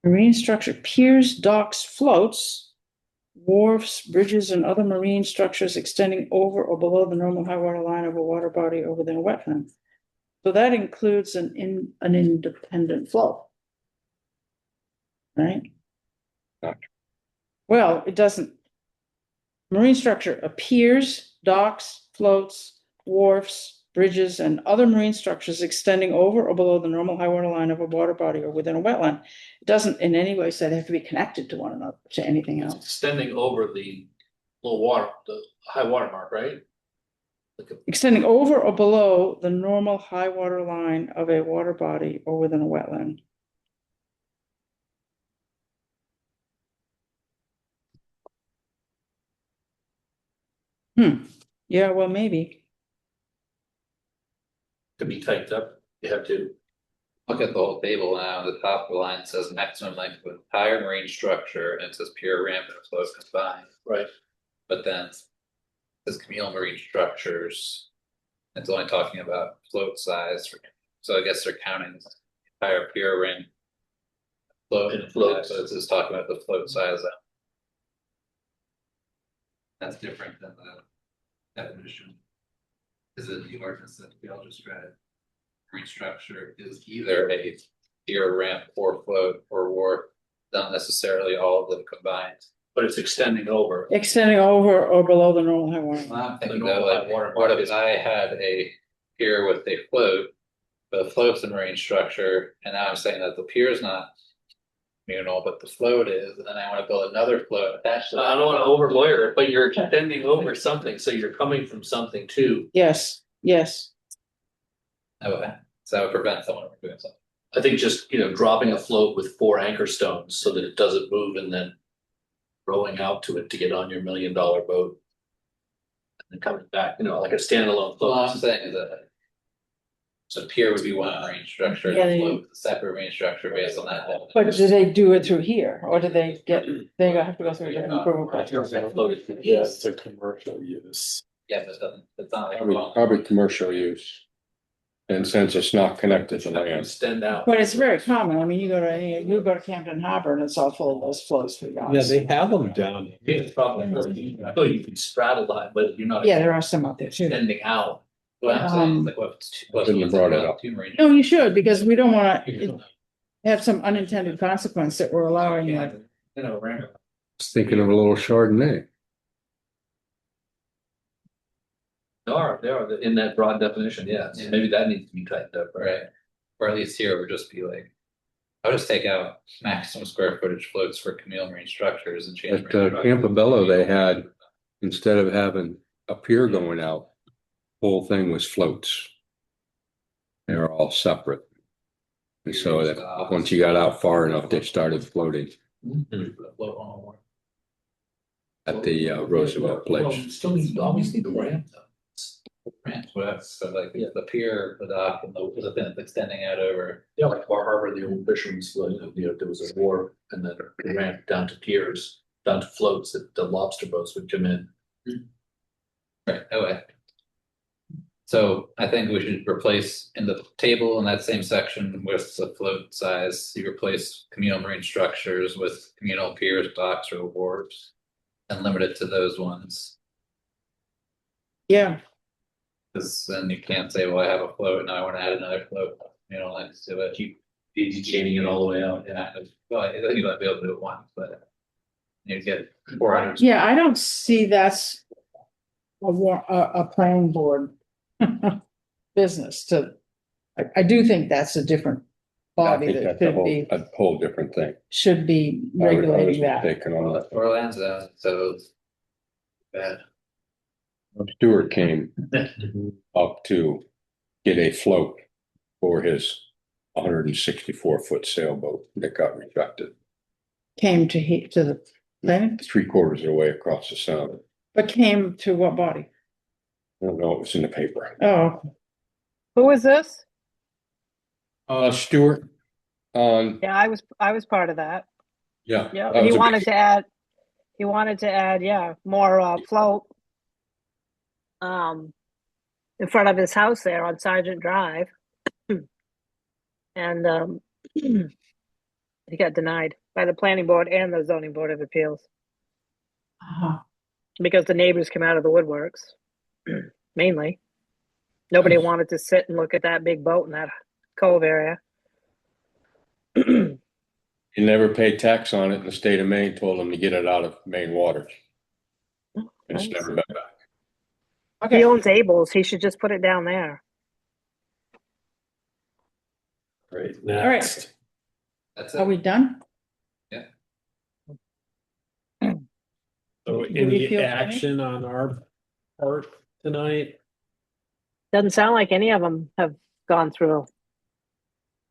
Marine structure, piers, docks, floats, wharfs, bridges, and other marine structures extending over or below the normal high water line of a water body or within a wetland. So that includes an independent flow. Right? Gotcha. Well, it doesn't. Marine structure appears, docks, floats, wharfs, bridges, and other marine structures extending over or below the normal high water line of a water body or within a wetland. It doesn't in any way say they have to be connected to one another, to anything It's else. extending over the low water, the high water mark, right? Like Extending over or below the normal high water line of a water body or within a wetland. Yeah, well, maybe. To be typed up, you have to. Look at the whole table now, the top of the line says maximum length of entire marine structure, and it says pier, ramp, and float combined. Right. But then it says communal marine structures. It's only talking about float size, so I guess they're counting the entire pier, ramp, float, And floats. so it's just talking about the float size. That's different than the definition. Is it the ordinance that we all just read? Marine structure is either a pier, ramp, or float, or wharf, not necessarily all of them combined. But it's extending over. Extending over or below the normal high water. Well, I'm thinking The though, normal high like, water what mark if is- I had a pier with a float, but the float's a marine structure, and now I'm saying that the pier is not communal, but the float is, and then I want to build another float attached to that. I don't want to over lawyer it, but you're extending over something, so you're coming from something too. Yes, yes. Okay, so that would prevent someone from doing something. I think just, dropping a float with 4 anchor stones so that it doesn't move and then rowing out to it to get on your $1 million boat. And then coming back, like a standalone Well, I'm float. saying is that. So pier would be one marine structure, Yeah, and they- float, a separate marine structure based on that. But do they do it through here, or do they have to go through a different approval process? Yeah. It's a commercial use. Yeah, but it doesn't, it's not like. Probably commercial use. And since it's not connected to land. Extend out. But it's very common. I mean, you go to Camden Harbor and it's all full of those floats for yachts. Yeah, they have them down. It's probably, I thought you can straddle that, but you're not. Yeah, there are some out there too. Extending out. What I'm saying is like, what Shouldn't have brought it up. two marine. No, you should, because we don't wanna have some unintended consequence that we're allowing Yeah, it. ramp. Just thinking of a little Chardonnay. They are in that broad definition, yeah, so Yeah. maybe that needs to be tightened up, right? Right, or at least here would just be like, I would just take out maximum square footage floats for communal marine structures and change. At marine structure. Campobello, they had, instead of having a pier going out, whole thing was floats. They were all separate. And so that, once you got out far enough, they started floating Float on a wharf. at the Roosevelt Place. Still need, obviously the ramp though. Ramps, whatever, so like the pier, the dock, and the thing that's extending out over. Yeah, like Bar Harbor, the old fisherman's, there was a wharf and then a ramp down to piers, down to floats that the lobster boats would come in. Right, okay. So I think we should replace in the table in that same section with the float size, you replace communal marine structures with communal piers, docks, or wharves. And limit it to those ones, Yeah, because then you can't say, well, I have a float, now I want to add another float, next to it. Keep chaining it all the way out. Yeah, well, I think you'll be able to do it once, but. You get 400. yeah, I don't see that's a planning board business I do think that's a different I body think that that's a whole different thing. should be I was regulating that. mistaken on that. Or lands out, so. It's bad. Stewart came up to get a float for his 164-foot sailboat that got rejected Came to the planning, 3/4 of the way across the sound. but came to what body? I don't know, it was in the paper. Oh, Who is this? Stewart, Yeah, I was part of that. yeah. Yeah, that he was a wanted big- to add, yeah, more float. In front of his house there on Sergeant Drive. And he got denied by the planning board and the zoning board of appeals uh-huh. because the neighbors came out of the woodworks, mainly. Nobody wanted to sit and look at that big boat in that cove area. He never paid tax on it, and the state of Maine told him to get it out of Maine waters. And it's Nice. never been back. He Okay, owns Abel's. He should just put it down there. Right, all right, next. That's are it. we done? So Do we any feel action on our part tonight? Doesn't sound like any of them have gone through.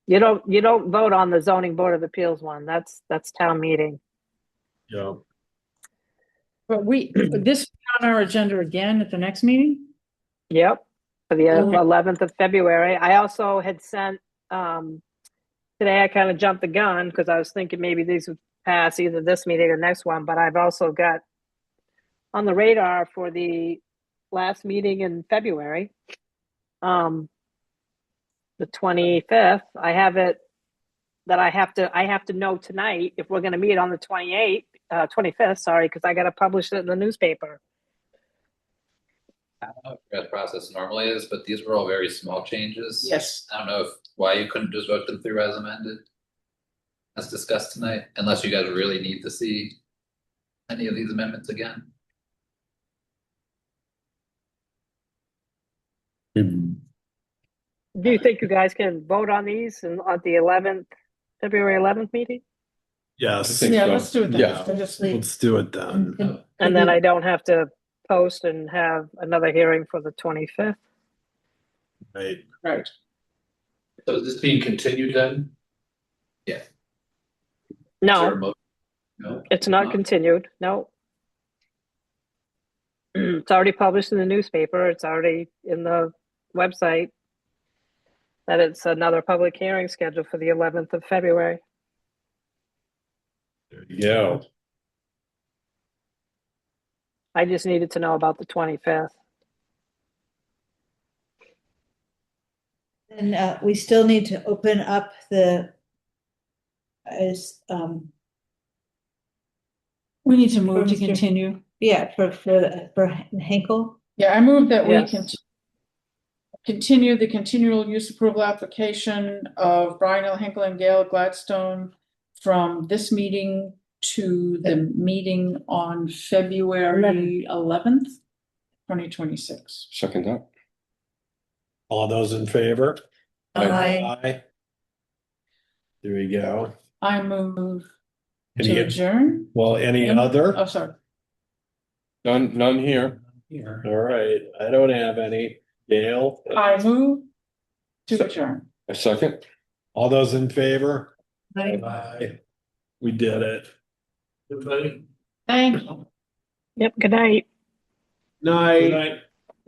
You don't vote on the zoning board of appeals one. That's town meeting. Yeah. But this is on our agenda again at the next meeting? Yep, for the Okay. 11th of February. I also had sent, today I kind of jumped the gun because I was thinking maybe these would pass either this meeting or next one, but I've also got on the radar for the last meeting in February, the 25th. I have it that I have to know tonight if we're going to meet on the 25th, sorry, because I got to publish it in the newspaper. I don't know what the process normally is, but these were all very small changes. Yes. I don't know why you couldn't just vote them through as amended. As discussed tonight, unless you guys really need to see any of these amendments again. Do you think you guys can vote on these and on the February 11th meeting? Yes, think Yeah, so. let's do it then. Yeah. So just let's do it then. And then I don't have to post and have another hearing for the 25th? Right. Right. So is this being continued then? Is there a No, mo- No. it's not continued, no. It's already published in the newspaper, it's already in the website. That it's another public hearing scheduled for the 11th of February. There you go. I just needed to know about the 25th. And we still need to open up the as We need to move to Mr. continue. yeah, for Henkel. Yeah, I move that we Yes. continue the continual use approval application of Brian L. Hinkle and Gail Gladstone from this meeting to the meeting on February 11th, 2026. Second that. All those in favor? Aye. Aye. There we go. I move to Any, adjourn. well, any Oh, other? sorry. None here. Here. All right, I don't have any. Dale? I move to adjourn. A second? All those in favor? Aye. Aye. We did it. Everybody? Thank you. Yep, good night. Night.